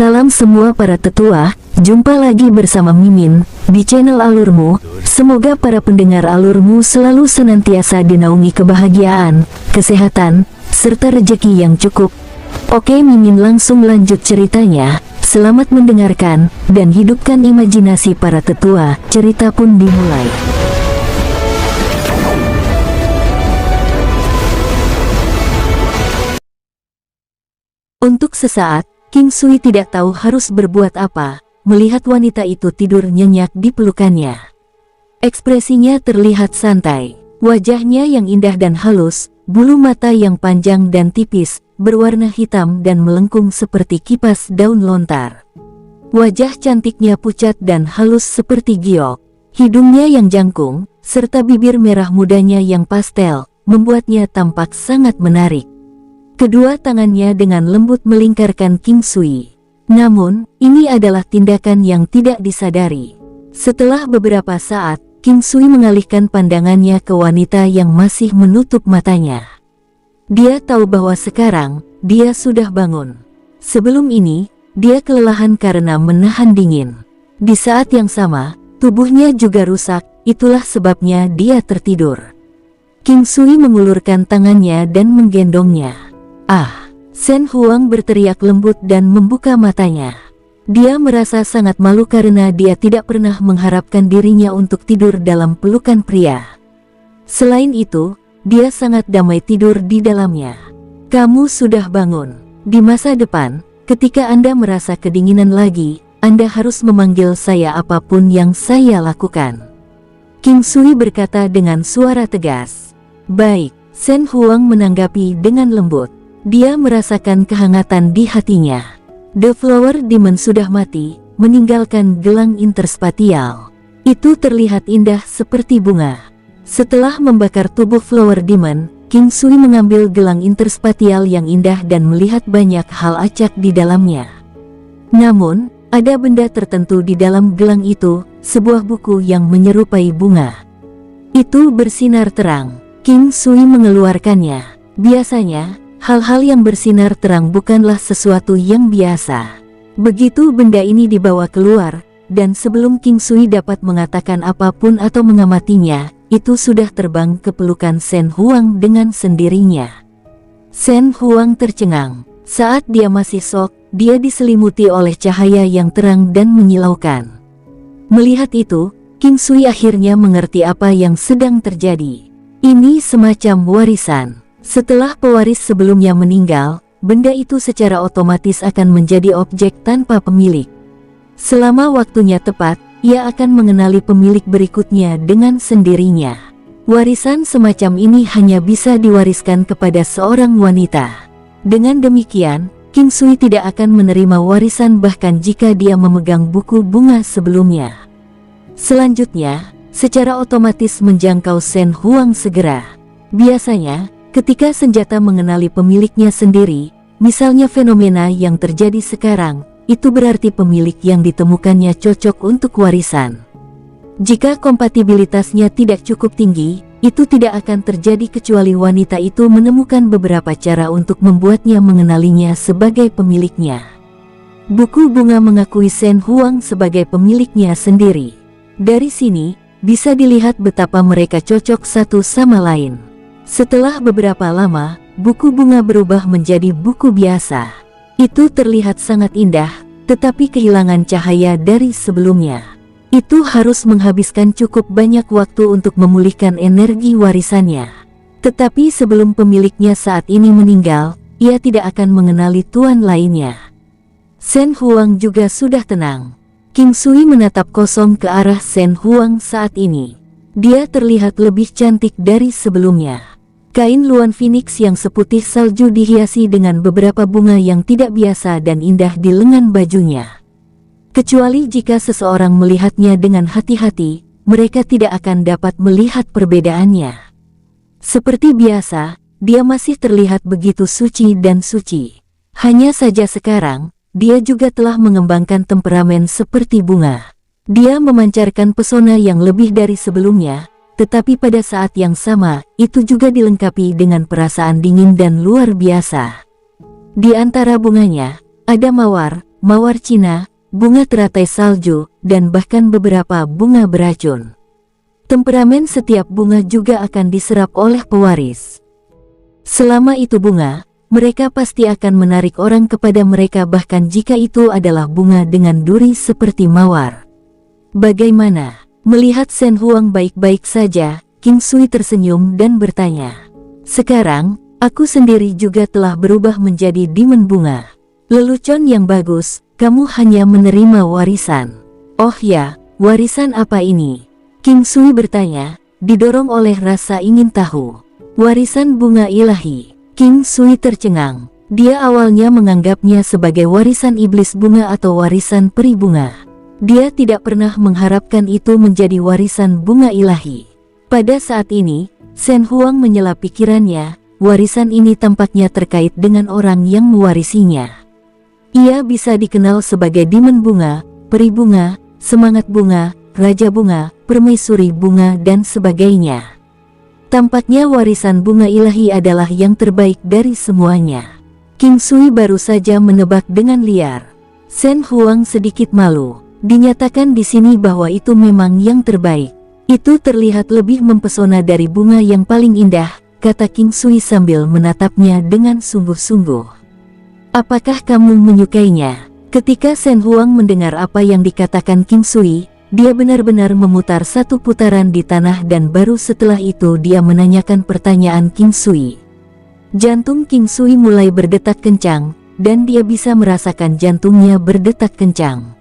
Salam semua para tetua, jumpa lagi bersama Mimin di channel Alurmu. Semoga para pendengar Alurmu selalu senantiasa dinaungi kebahagiaan, kesehatan, serta rezeki yang cukup. Oke, Mimin langsung lanjut ceritanya. Selamat mendengarkan dan hidupkan imajinasi para tetua. Cerita pun dimulai. Untuk sesaat, King Sui tidak tahu harus berbuat apa, melihat wanita itu tidur nyenyak di pelukannya. Ekspresinya terlihat santai, wajahnya yang indah dan halus, bulu mata yang panjang dan tipis, berwarna hitam dan melengkung seperti kipas daun lontar. Wajah cantiknya pucat dan halus seperti giok, hidungnya yang jangkung, serta bibir merah mudanya yang pastel, membuatnya tampak sangat menarik. Kedua tangannya dengan lembut melingkarkan King Sui. Namun, ini adalah tindakan yang tidak disadari. Setelah beberapa saat, King Sui mengalihkan pandangannya ke wanita yang masih menutup matanya. Dia tahu bahwa sekarang, dia sudah bangun. Sebelum ini, dia kelelahan karena menahan dingin. Di saat yang sama, tubuhnya juga rusak, itulah sebabnya dia tertidur. King Sui mengulurkan tangannya dan menggendongnya. "Ah!" Shen Huang berteriak lembut dan membuka matanya. Dia merasa sangat malu karena dia tidak pernah mengharapkan dirinya untuk tidur dalam pelukan pria. Selain itu, dia sangat damai tidur di dalamnya. "Kamu sudah bangun. Di masa depan, ketika Anda merasa kedinginan lagi, Anda harus memanggil saya apapun yang saya lakukan." King Sui berkata dengan suara tegas. "Baik," Shen Huang menanggapi dengan lembut. Dia merasakan kehangatan di hatinya. The Flower Demon sudah mati, meninggalkan gelang interspatial. Itu terlihat indah seperti bunga. Setelah membakar tubuh Flower Demon, King Sui mengambil gelang interspatial yang indah dan melihat banyak hal acak di dalamnya. Namun, ada benda tertentu di dalam gelang itu, sebuah buku yang menyerupai bunga. Itu bersinar terang. King Sui mengeluarkannya. Biasanya, hal-hal yang bersinar terang bukanlah sesuatu yang biasa. Begitu benda ini dibawa keluar, dan sebelum King Sui dapat mengatakan apapun atau mengamatinya, itu sudah terbang ke pelukan Shen Huang dengan sendirinya. Shen Huang tercengang. Saat dia masih shock, dia diselimuti oleh cahaya yang terang dan menyilaukan. Melihat itu, King Sui akhirnya mengerti apa yang sedang terjadi. Ini semacam warisan. Setelah pewaris sebelumnya meninggal, benda itu secara otomatis akan menjadi objek tanpa pemilik. Selama waktunya tepat, ia akan mengenali pemilik berikutnya dengan sendirinya. Warisan semacam ini hanya bisa diwariskan kepada seorang wanita. Dengan demikian, King Sui tidak akan menerima warisan bahkan jika dia memegang buku bunga sebelumnya. Selanjutnya, secara otomatis menjangkau Shen Huang segera. Biasanya, ketika senjata mengenali pemiliknya sendiri, misalnya fenomena yang terjadi sekarang, itu berarti pemilik yang ditemukannya cocok untuk warisan. Jika kompatibilitasnya tidak cukup tinggi, itu tidak akan terjadi kecuali wanita itu menemukan beberapa cara untuk membuatnya mengenalinya sebagai pemiliknya. Buku bunga mengakui Shen Huang sebagai pemiliknya sendiri. Dari sini, bisa dilihat betapa mereka cocok satu sama lain. Setelah beberapa lama, buku bunga berubah menjadi buku biasa. Itu terlihat sangat indah, tetapi kehilangan cahaya dari sebelumnya. Itu harus menghabiskan cukup banyak waktu untuk memulihkan energi warisannya. Tetapi sebelum pemiliknya saat ini meninggal, ia tidak akan mengenali tuan lainnya. Shen Huang juga sudah tenang. King Sui menatap kosong ke arah Shen Huang saat ini. Dia terlihat lebih cantik dari sebelumnya. Kain luan phoenix yang seputih salju dihiasi dengan beberapa bunga yang tidak biasa dan indah di lengan bajunya. Kecuali jika seseorang melihatnya dengan hati-hati, mereka tidak akan dapat melihat perbedaannya. Seperti biasa, dia masih terlihat begitu suci dan suci. Hanya saja sekarang, dia juga telah mengembangkan temperamen seperti bunga. Dia memancarkan pesona yang lebih dari sebelumnya. Tetapi pada saat yang sama, itu juga dilengkapi dengan perasaan dingin dan luar biasa. Di antara bunganya, ada mawar, mawar Cina, bunga teratai salju, dan bahkan beberapa bunga beracun. Temperamen setiap bunga juga akan diserap oleh pewaris. Selama itu bunga, mereka pasti akan menarik orang kepada mereka bahkan jika itu adalah bunga dengan duri seperti mawar. Bagaimana? Melihat Shen Huang baik-baik saja, King Sui tersenyum dan bertanya. Sekarang, aku sendiri juga telah berubah menjadi demon bunga. Lelucon yang bagus, kamu hanya menerima warisan. Oh ya, warisan apa ini? King Sui bertanya, didorong oleh rasa ingin tahu. Warisan bunga ilahi. King Sui tercengang. Dia awalnya menganggapnya sebagai warisan iblis bunga atau warisan peri bunga. Dia tidak pernah mengharapkan itu menjadi warisan bunga ilahi. Pada saat ini, Shen Huang menyela pikirannya, warisan ini tampaknya terkait dengan orang yang mewarisinya. Ia bisa dikenal sebagai demon bunga, peri bunga, semangat bunga, raja bunga, permaisuri bunga dan sebagainya. Tampaknya warisan bunga ilahi adalah yang terbaik dari semuanya. King Sui baru saja menebak dengan liar. Shen Huang sedikit malu. Dinyatakan di sini bahwa itu memang yang terbaik. Itu terlihat lebih mempesona dari bunga yang paling indah, kata King Sui sambil menatapnya dengan sungguh-sungguh. Apakah kamu menyukainya? Ketika Shen Huang mendengar apa yang dikatakan King Sui, dia benar-benar memutar satu putaran di tanah dan baru setelah itu dia menanyakan pertanyaan King Sui. Jantung King Sui mulai berdetak kencang, dan dia bisa merasakan jantungnya berdetak kencang.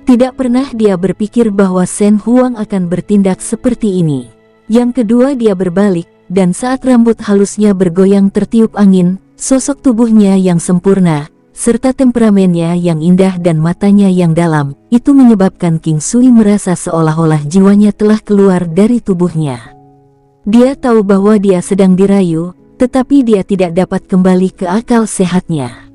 Tidak pernah dia berpikir bahwa Shen Huang akan bertindak seperti ini. Yang kedua dia berbalik, dan saat rambut halusnya bergoyang tertiup angin, sosok tubuhnya yang sempurna, serta temperamennya yang indah dan matanya yang dalam, itu menyebabkan King Sui merasa seolah-olah jiwanya telah keluar dari tubuhnya. Dia tahu bahwa dia sedang dirayu, tetapi dia tidak dapat kembali ke akal sehatnya.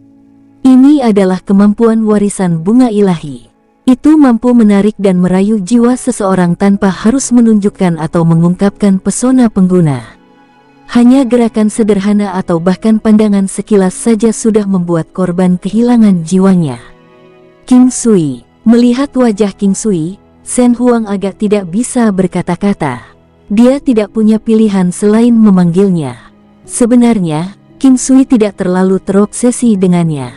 Ini adalah kemampuan warisan bunga ilahi. Itu mampu menarik dan merayu jiwa seseorang tanpa harus menunjukkan atau mengungkapkan pesona pengguna. Hanya gerakan sederhana atau bahkan pandangan sekilas saja sudah membuat korban kehilangan jiwanya. King Sui. Melihat wajah King Sui, Shen Huang agak tidak bisa berkata-kata. Dia tidak punya pilihan selain memanggilnya. Sebenarnya, King Sui tidak terlalu terobsesi dengannya.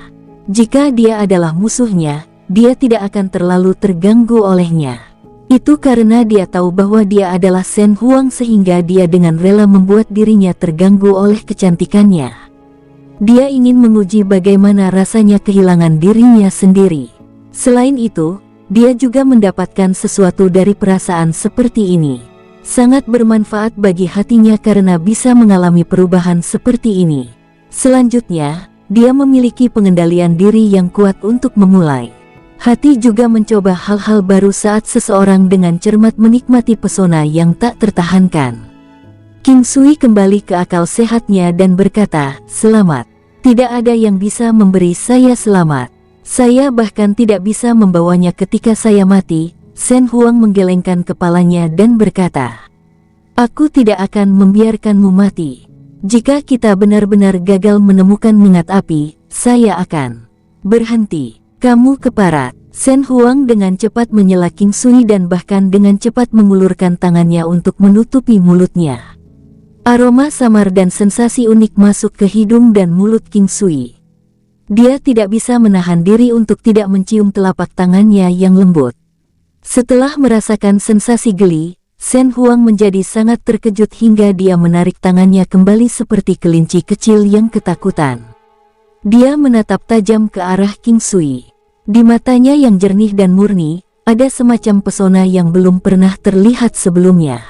Jika dia adalah musuhnya, dia tidak akan terlalu terganggu olehnya. Itu karena dia tahu bahwa dia adalah Shen Huang sehingga dia dengan rela membuat dirinya terganggu oleh kecantikannya. Dia ingin menguji bagaimana rasanya kehilangan dirinya sendiri. Selain itu, dia juga mendapatkan sesuatu dari perasaan seperti ini. Sangat bermanfaat bagi hatinya karena bisa mengalami perubahan seperti ini. Selanjutnya, dia memiliki pengendalian diri yang kuat untuk memulai. Hati juga mencoba hal-hal baru saat seseorang dengan cermat menikmati pesona yang tak tertahankan. King Sui kembali ke akal sehatnya dan berkata, "Selamat. Tidak ada yang bisa memberi saya selamat. Saya bahkan tidak bisa membawanya ketika saya mati." Shen Huang menggelengkan kepalanya dan berkata, "Aku tidak akan membiarkanmu mati. Jika kita benar-benar gagal menemukan minyak api, saya akan berhenti. Kamu keparat." Shen Huang dengan cepat menyela King Sui dan bahkan dengan cepat mengulurkan tangannya untuk menutupi mulutnya. Aroma samar dan sensasi unik masuk ke hidung dan mulut King Sui. Dia tidak bisa menahan diri untuk tidak mencium telapak tangannya yang lembut. Setelah merasakan sensasi geli, Shen Huang menjadi sangat terkejut hingga dia menarik tangannya kembali seperti kelinci kecil yang ketakutan. Dia menatap tajam ke arah King Sui. Di matanya yang jernih dan murni, ada semacam pesona yang belum pernah terlihat sebelumnya.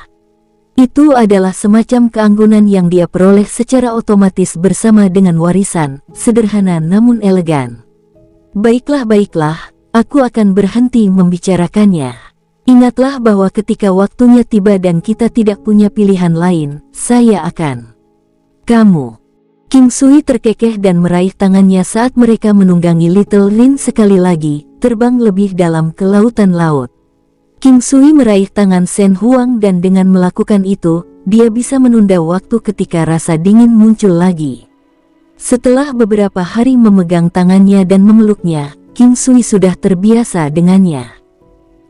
Itu adalah semacam keanggunan yang dia peroleh secara otomatis bersama dengan warisan, sederhana namun elegan. Baiklah, aku akan berhenti membicarakannya. Ingatlah bahwa ketika waktunya tiba dan kita tidak punya pilihan lain, saya akan. Kamu. King Sui terkekeh dan meraih tangannya saat mereka menunggangi Little Rin sekali lagi, terbang lebih dalam ke lautan laut. King Sui meraih tangan Shen Huang dan dengan melakukan itu, dia bisa menunda waktu ketika rasa dingin muncul lagi. Setelah beberapa hari memegang tangannya dan memeluknya, King Sui sudah terbiasa dengannya.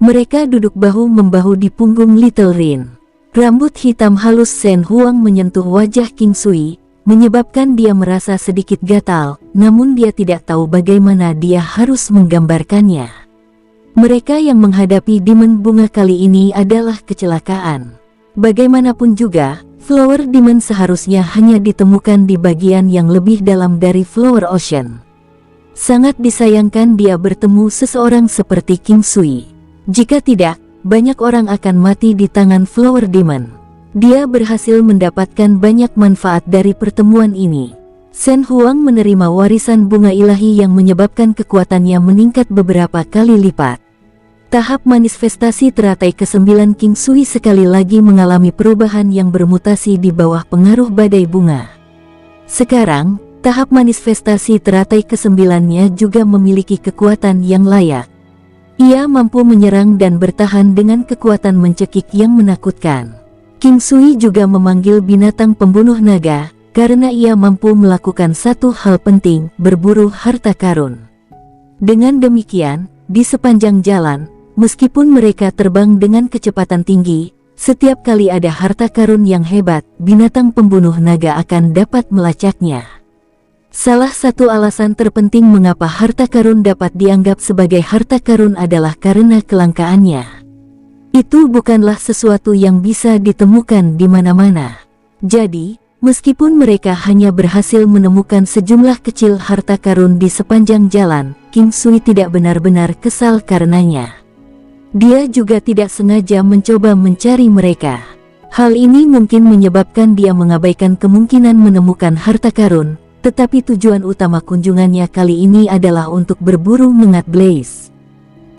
Mereka duduk bahu-membahu di punggung Little Rin. Rambut hitam halus Shen Huang menyentuh wajah King Sui, menyebabkan dia merasa sedikit gatal, namun dia tidak tahu bagaimana dia harus menggambarkannya. Mereka yang menghadapi Demon Bunga kali ini adalah kecelakaan. Bagaimanapun juga, Flower Demon seharusnya hanya ditemukan di bagian yang lebih dalam dari Flower Ocean. Sangat disayangkan dia bertemu seseorang seperti King Sui. Jika tidak, banyak orang akan mati di tangan Flower Demon. Dia berhasil mendapatkan banyak manfaat dari pertemuan ini. Shen Huang menerima warisan bunga ilahi yang menyebabkan kekuatannya meningkat beberapa kali lipat. Tahap manifestasi teratai ke-9 King Sui sekali lagi mengalami perubahan yang bermutasi di bawah pengaruh badai bunga. Sekarang, tahap manifestasi teratai ke-9-nya juga memiliki kekuatan yang layak. Ia mampu menyerang dan bertahan dengan kekuatan mencekik yang menakutkan. King Sui juga memanggil binatang pembunuh naga, karena ia mampu melakukan satu hal penting, berburu harta karun. Dengan demikian, di sepanjang jalan, meskipun mereka terbang dengan kecepatan tinggi, setiap kali ada harta karun yang hebat, binatang pembunuh naga akan dapat melacaknya. Salah satu alasan terpenting mengapa harta karun dapat dianggap sebagai harta karun adalah karena kelangkaannya. Itu bukanlah sesuatu yang bisa ditemukan di mana-mana. Jadi, meskipun mereka hanya berhasil menemukan sejumlah kecil harta karun di sepanjang jalan, King Sui tidak benar-benar kesal karenanya. Dia juga tidak sengaja mencoba mencari mereka. Hal ini mungkin menyebabkan dia mengabaikan kemungkinan menemukan harta karun, tetapi tujuan utama kunjungannya kali ini adalah untuk berburu mengat Blaze.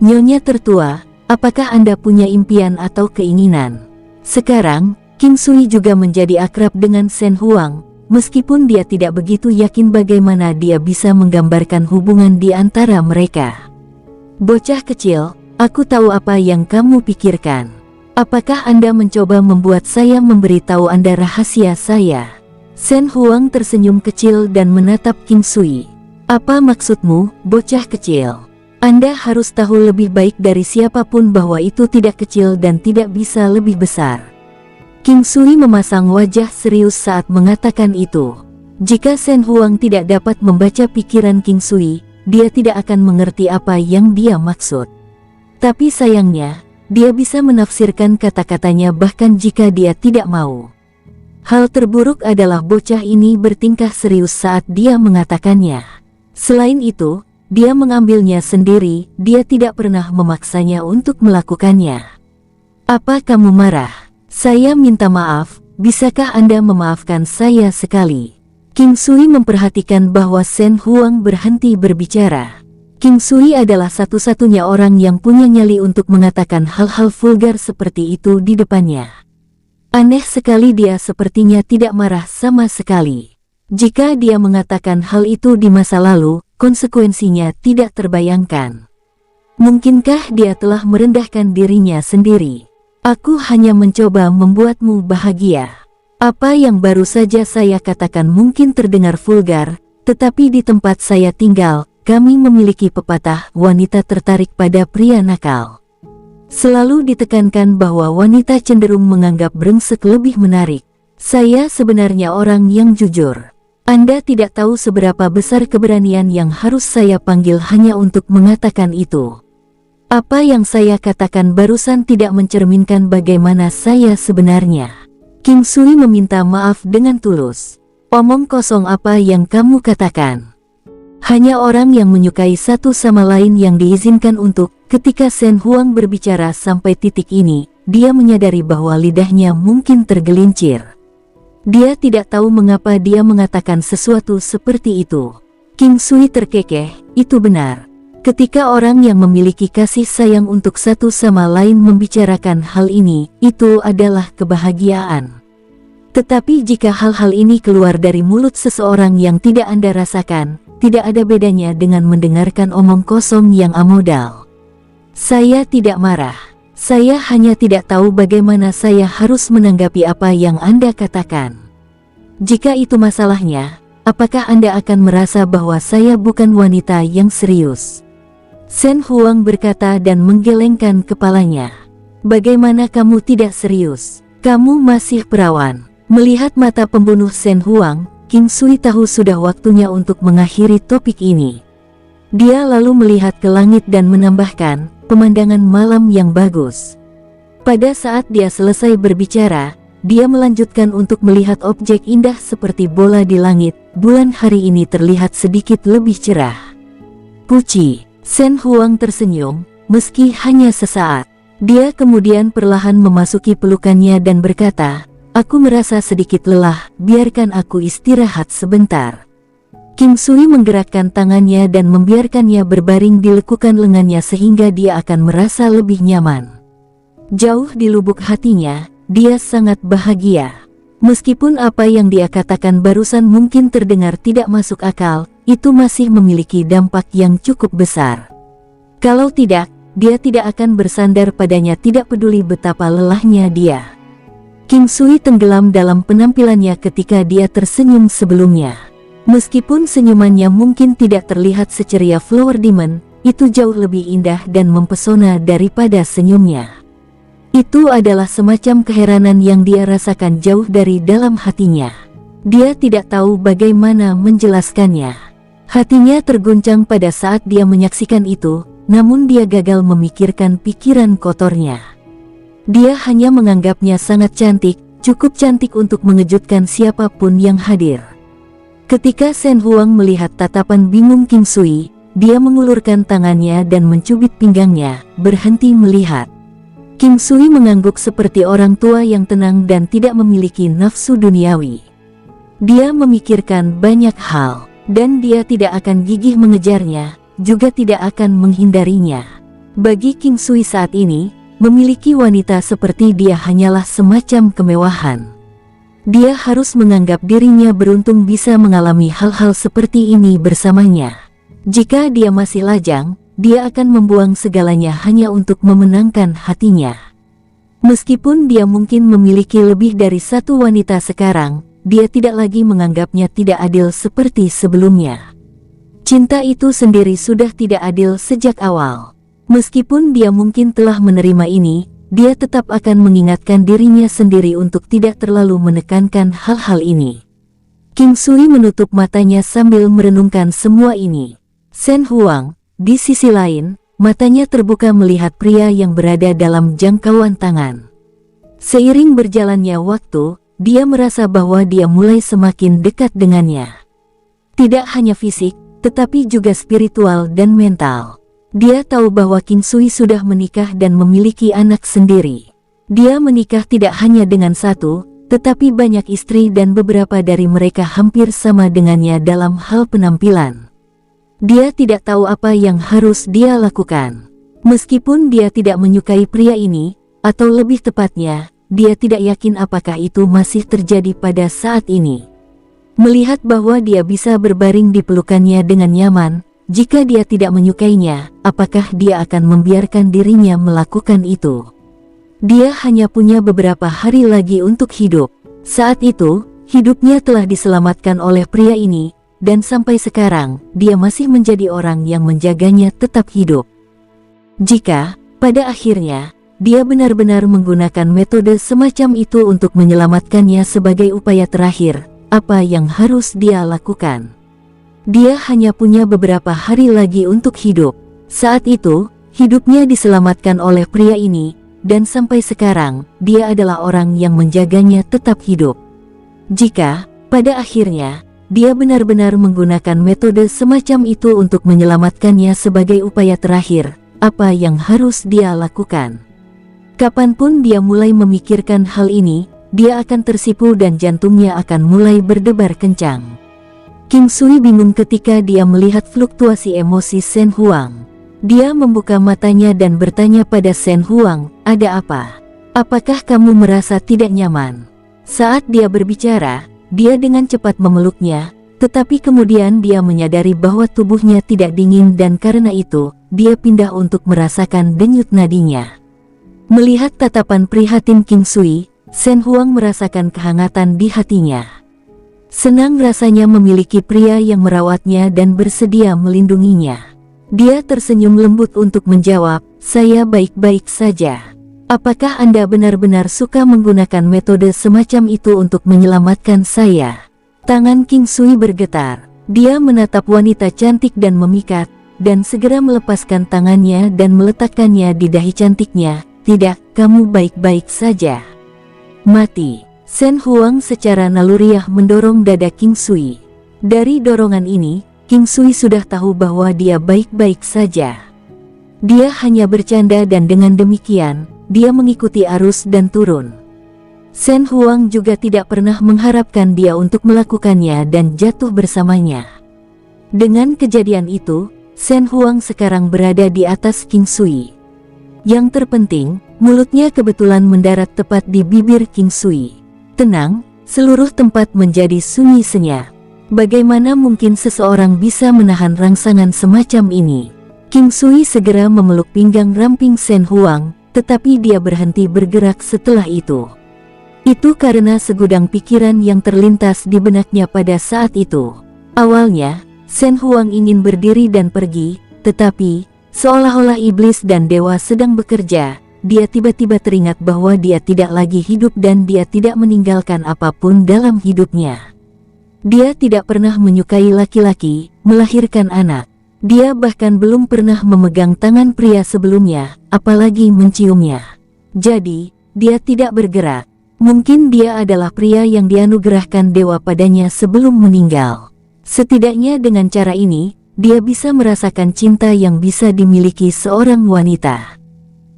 Nyonya tertua, apakah Anda punya impian atau keinginan? Sekarang, King Sui juga menjadi akrab dengan Shen Huang, meskipun dia tidak begitu yakin bagaimana dia bisa menggambarkan hubungan di antara mereka. Bocah kecil, aku tahu apa yang kamu pikirkan. Apakah Anda mencoba membuat saya memberitahu Anda rahasia saya? Shen Huang tersenyum kecil dan menatap King Sui. Apa maksudmu, bocah kecil? Anda harus tahu lebih baik dari siapapun bahwa itu tidak kecil dan tidak bisa lebih besar. King Sui memasang wajah serius saat mengatakan itu. Jika Shen Huang tidak dapat membaca pikiran King Sui, dia tidak akan mengerti apa yang dia maksud. Tapi sayangnya, dia bisa menafsirkan kata-katanya bahkan jika dia tidak mau. Hal terburuk adalah bocah ini bertingkah serius saat dia mengatakannya. Selain itu, dia mengambilnya sendiri, dia tidak pernah memaksanya untuk melakukannya. Apa kamu marah? Saya minta maaf, bisakah Anda memaafkan saya sekali? King Sui memperhatikan bahwa Shen Huang berhenti berbicara. King Sui adalah satu-satunya orang yang punya nyali untuk mengatakan hal-hal vulgar seperti itu di depannya. Aneh sekali dia sepertinya tidak marah sama sekali. Jika dia mengatakan hal itu di masa lalu, konsekuensinya tidak terbayangkan. Mungkinkah dia telah merendahkan dirinya sendiri? Aku hanya mencoba membuatmu bahagia. Apa yang baru saja saya katakan mungkin terdengar vulgar, tetapi di tempat saya tinggal, kami memiliki pepatah wanita tertarik pada pria nakal. Selalu ditekankan bahwa wanita cenderung menganggap brengsek lebih menarik. Saya sebenarnya orang yang jujur. Anda tidak tahu seberapa besar keberanian yang harus saya panggil hanya untuk mengatakan itu. Apa yang saya katakan barusan tidak mencerminkan bagaimana saya sebenarnya. King Sui meminta maaf dengan tulus. Omong kosong apa yang kamu katakan. Hanya orang yang menyukai satu sama lain yang diizinkan untuk. Ketika Shen Huang berbicara sampai titik ini, dia menyadari bahwa lidahnya mungkin tergelincir. Dia tidak tahu mengapa dia mengatakan sesuatu seperti itu. King Sui terkekeh, itu benar. Ketika orang yang memiliki kasih sayang untuk satu sama lain membicarakan hal ini, itu adalah kebahagiaan. Tetapi jika hal-hal ini keluar dari mulut seseorang yang tidak Anda rasakan, tidak ada bedanya dengan mendengarkan omong kosong yang amodal. Saya tidak marah. Saya hanya tidak tahu bagaimana saya harus menanggapi apa yang Anda katakan. Jika itu masalahnya, apakah Anda akan merasa bahwa saya bukan wanita yang serius? Shen Huang berkata dan menggelengkan kepalanya. Bagaimana kamu tidak serius? Kamu masih perawan. Melihat mata pembunuh Shen Huang, King Sui tahu sudah waktunya untuk mengakhiri topik ini. Dia lalu melihat ke langit dan menambahkan, pemandangan malam yang bagus. Pada saat dia selesai berbicara, dia melanjutkan untuk melihat objek indah seperti bola di langit. Bulan hari ini terlihat sedikit lebih cerah. Puci, Shen Huang tersenyum, meski hanya sesaat. Dia kemudian perlahan memasuki pelukannya dan berkata, aku merasa sedikit lelah, biarkan aku istirahat sebentar. King Sui menggerakkan tangannya dan membiarkannya berbaring di lekukan lengannya sehingga dia akan merasa lebih nyaman. Jauh di lubuk hatinya, dia sangat bahagia. Meskipun apa yang dia katakan barusan mungkin terdengar tidak masuk akal, itu masih memiliki dampak yang cukup besar. Kalau tidak, dia tidak akan bersandar padanya, tidak peduli betapa lelahnya dia. King Sui tenggelam dalam penampilannya ketika dia tersenyum sebelumnya. Meskipun senyumannya mungkin tidak terlihat seceria Flower Demon, itu jauh lebih indah dan mempesona daripada senyumnya. Itu adalah semacam keheranan yang dia rasakan jauh dari dalam hatinya. Dia tidak tahu bagaimana menjelaskannya. Hatinya terguncang pada saat dia menyaksikan itu, namun dia gagal memikirkan pikiran kotornya. Dia hanya menganggapnya sangat cantik, cukup cantik untuk mengejutkan siapapun yang hadir. Ketika Shen Huang melihat tatapan bingung King Sui, dia mengulurkan tangannya dan mencubit pinggangnya, berhenti melihat. King Sui mengangguk seperti orang tua yang tenang dan tidak memiliki nafsu duniawi. Dia memikirkan banyak hal, dan dia tidak akan gigih mengejarnya, juga tidak akan menghindarinya. Bagi King Sui saat ini, memiliki wanita seperti dia hanyalah semacam kemewahan. Dia harus menganggap dirinya beruntung bisa mengalami hal-hal seperti ini bersamanya. Jika dia masih lajang, dia akan membuang segalanya hanya untuk memenangkan hatinya. Meskipun dia mungkin memiliki lebih dari satu wanita sekarang, dia tidak lagi menganggapnya tidak adil seperti sebelumnya. Cinta itu sendiri sudah tidak adil sejak awal. Meskipun dia mungkin telah menerima ini, dia tetap akan mengingatkan dirinya sendiri untuk tidak terlalu menekankan hal-hal ini. King Sui menutup matanya sambil merenungkan semua ini. Shen Huang, di sisi lain, matanya terbuka melihat pria yang berada dalam jangkauan tangan. Seiring berjalannya waktu, dia merasa bahwa dia mulai semakin dekat dengannya. Tidak hanya fisik, tetapi juga spiritual dan mental. Dia tahu bahwa King Sui sudah menikah dan memiliki anak sendiri. Dia menikah tidak hanya dengan satu, tetapi banyak istri dan beberapa dari mereka hampir sama dengannya dalam hal penampilan. Dia tidak tahu apa yang harus dia lakukan. Meskipun dia tidak menyukai pria ini, atau lebih tepatnya, dia tidak yakin apakah itu masih terjadi pada saat ini. Melihat bahwa dia bisa berbaring di pelukannya dengan nyaman, jika dia tidak menyukainya, apakah dia akan membiarkan dirinya melakukan itu? Dia hanya punya beberapa hari lagi untuk hidup. Saat itu, hidupnya telah diselamatkan oleh pria ini, dan sampai sekarang, dia masih menjadi orang yang menjaganya tetap hidup. Jika, pada akhirnya, dia benar-benar menggunakan metode semacam itu untuk menyelamatkannya sebagai upaya terakhir, apa yang harus dia lakukan? Dia hanya punya beberapa hari lagi untuk hidup. Saat itu, hidupnya diselamatkan oleh pria ini, dan sampai sekarang, dia adalah orang yang menjaganya tetap hidup. Jika, pada akhirnya, dia benar-benar menggunakan metode semacam itu untuk menyelamatkannya sebagai upaya terakhir, apa yang harus dia lakukan? Kapanpun dia mulai memikirkan hal ini, dia akan tersipu dan jantungnya akan mulai berdebar kencang. King Sui bingung ketika dia melihat fluktuasi emosi Shen Huang. Dia membuka matanya dan bertanya pada Shen Huang, ada apa? Apakah kamu merasa tidak nyaman? Saat dia berbicara, dia dengan cepat memeluknya, tetapi kemudian dia menyadari bahwa tubuhnya tidak dingin dan karena itu, dia pindah untuk merasakan denyut nadinya. Melihat tatapan prihatin King Sui, Shen Huang merasakan kehangatan di hatinya. Senang rasanya memiliki pria yang merawatnya dan bersedia melindunginya. Dia tersenyum lembut untuk menjawab, "Saya baik-baik saja. Apakah Anda benar-benar suka menggunakan metode semacam itu untuk menyelamatkan saya?" Tangan King Sui bergetar. Dia menatap wanita cantik dan memikat, dan segera melepaskan tangannya dan meletakkannya di dahi cantiknya. "Tidak, kamu baik-baik saja." "Mati." Shen Huang secara naluriah mendorong dada King Sui. Dari dorongan ini, King Sui sudah tahu bahwa dia baik-baik saja. Dia hanya bercanda dan dengan demikian, dia mengikuti arus dan turun. Shen Huang juga tidak pernah mengharapkan dia untuk melakukannya dan jatuh bersamanya. Dengan kejadian itu, Shen Huang sekarang berada di atas King Sui. Yang terpenting, mulutnya kebetulan mendarat tepat di bibir King Sui. Tenang, seluruh tempat menjadi sunyi senyap. Bagaimana mungkin seseorang bisa menahan rangsangan semacam ini? King Sui segera memeluk pinggang ramping Shen Huang, tetapi dia berhenti bergerak setelah itu. Itu karena segudang pikiran yang terlintas di benaknya pada saat itu. Awalnya, Shen Huang ingin berdiri dan pergi, tetapi, seolah-olah iblis dan dewa sedang bekerja, dia tiba-tiba teringat bahwa dia tidak lagi hidup dan dia tidak meninggalkan apapun dalam hidupnya. Dia tidak pernah menyukai laki-laki, melahirkan anak. Dia bahkan belum pernah memegang tangan pria sebelumnya, apalagi menciumnya. Jadi, dia tidak bergerak. Mungkin dia adalah pria yang dianugerahkan dewa padanya sebelum meninggal. Setidaknya dengan cara ini, dia bisa merasakan cinta yang bisa dimiliki seorang wanita.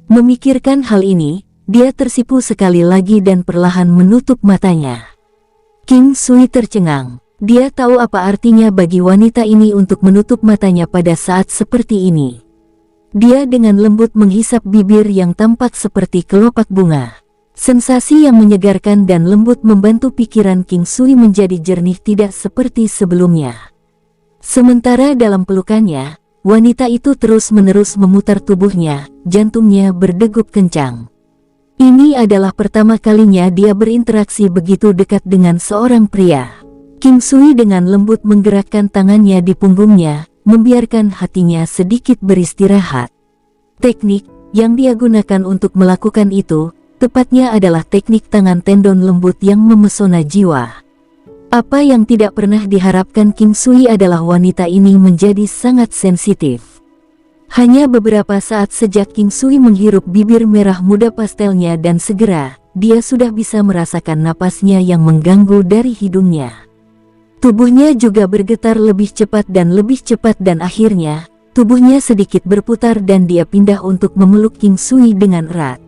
Memikirkan hal ini, dia tersipu sekali lagi dan perlahan menutup matanya. King Sui tercengang. Dia tahu apa artinya bagi wanita ini untuk menutup matanya pada saat seperti ini. Dia dengan lembut menghisap bibir yang tampak seperti kelopak bunga. Sensasi yang menyegarkan dan lembut membantu pikiran King Sui menjadi jernih tidak seperti sebelumnya. Sementara dalam pelukannya, wanita itu terus-menerus memutar tubuhnya, jantungnya berdegup kencang. Ini adalah pertama kalinya dia berinteraksi begitu dekat dengan seorang pria. King Sui dengan lembut menggerakkan tangannya di punggungnya, membiarkan hatinya sedikit beristirahat. Teknik yang dia gunakan untuk melakukan itu, tepatnya adalah teknik tangan tendon lembut yang memesona jiwa. Apa yang tidak pernah diharapkan King Sui adalah wanita ini menjadi sangat sensitif. Hanya beberapa saat sejak King Sui menghirup bibir merah muda pastelnya dan segera, dia sudah bisa merasakan napasnya yang mengganggu dari hidungnya. Tubuhnya juga bergetar lebih cepat dan akhirnya, tubuhnya sedikit berputar dan dia pindah untuk memeluk King Sui dengan erat.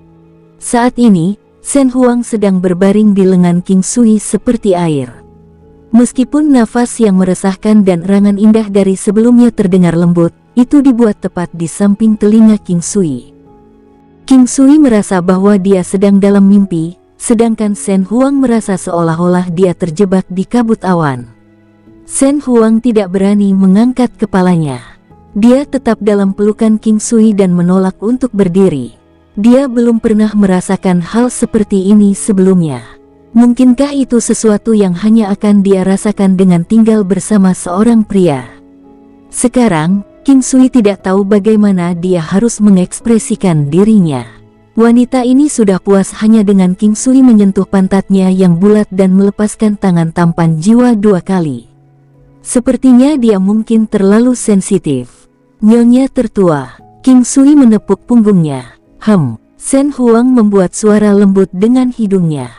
Saat ini, Shen Huang sedang berbaring di lengan King Sui seperti air. Meskipun nafas yang meresahkan dan erangan indah dari sebelumnya terdengar lembut, itu dibuat tepat di samping telinga King Sui. King Sui merasa bahwa dia sedang dalam mimpi, sedangkan Shen Huang merasa seolah-olah dia terjebak di kabut awan. Shen Huang tidak berani mengangkat kepalanya. Dia tetap dalam pelukan King Sui dan menolak untuk berdiri. Dia belum pernah merasakan hal seperti ini sebelumnya. Mungkinkah itu sesuatu yang hanya akan dia rasakan dengan tinggal bersama seorang pria? Sekarang, King Sui tidak tahu bagaimana dia harus mengekspresikan dirinya. Wanita ini sudah puas hanya dengan King Sui menyentuh pantatnya yang bulat dan melepaskan tangan tampan jiwa 2 kali. Sepertinya dia mungkin terlalu sensitif. Nyonya tertua. King Sui menepuk punggungnya. Shen Huang membuat suara lembut dengan hidungnya.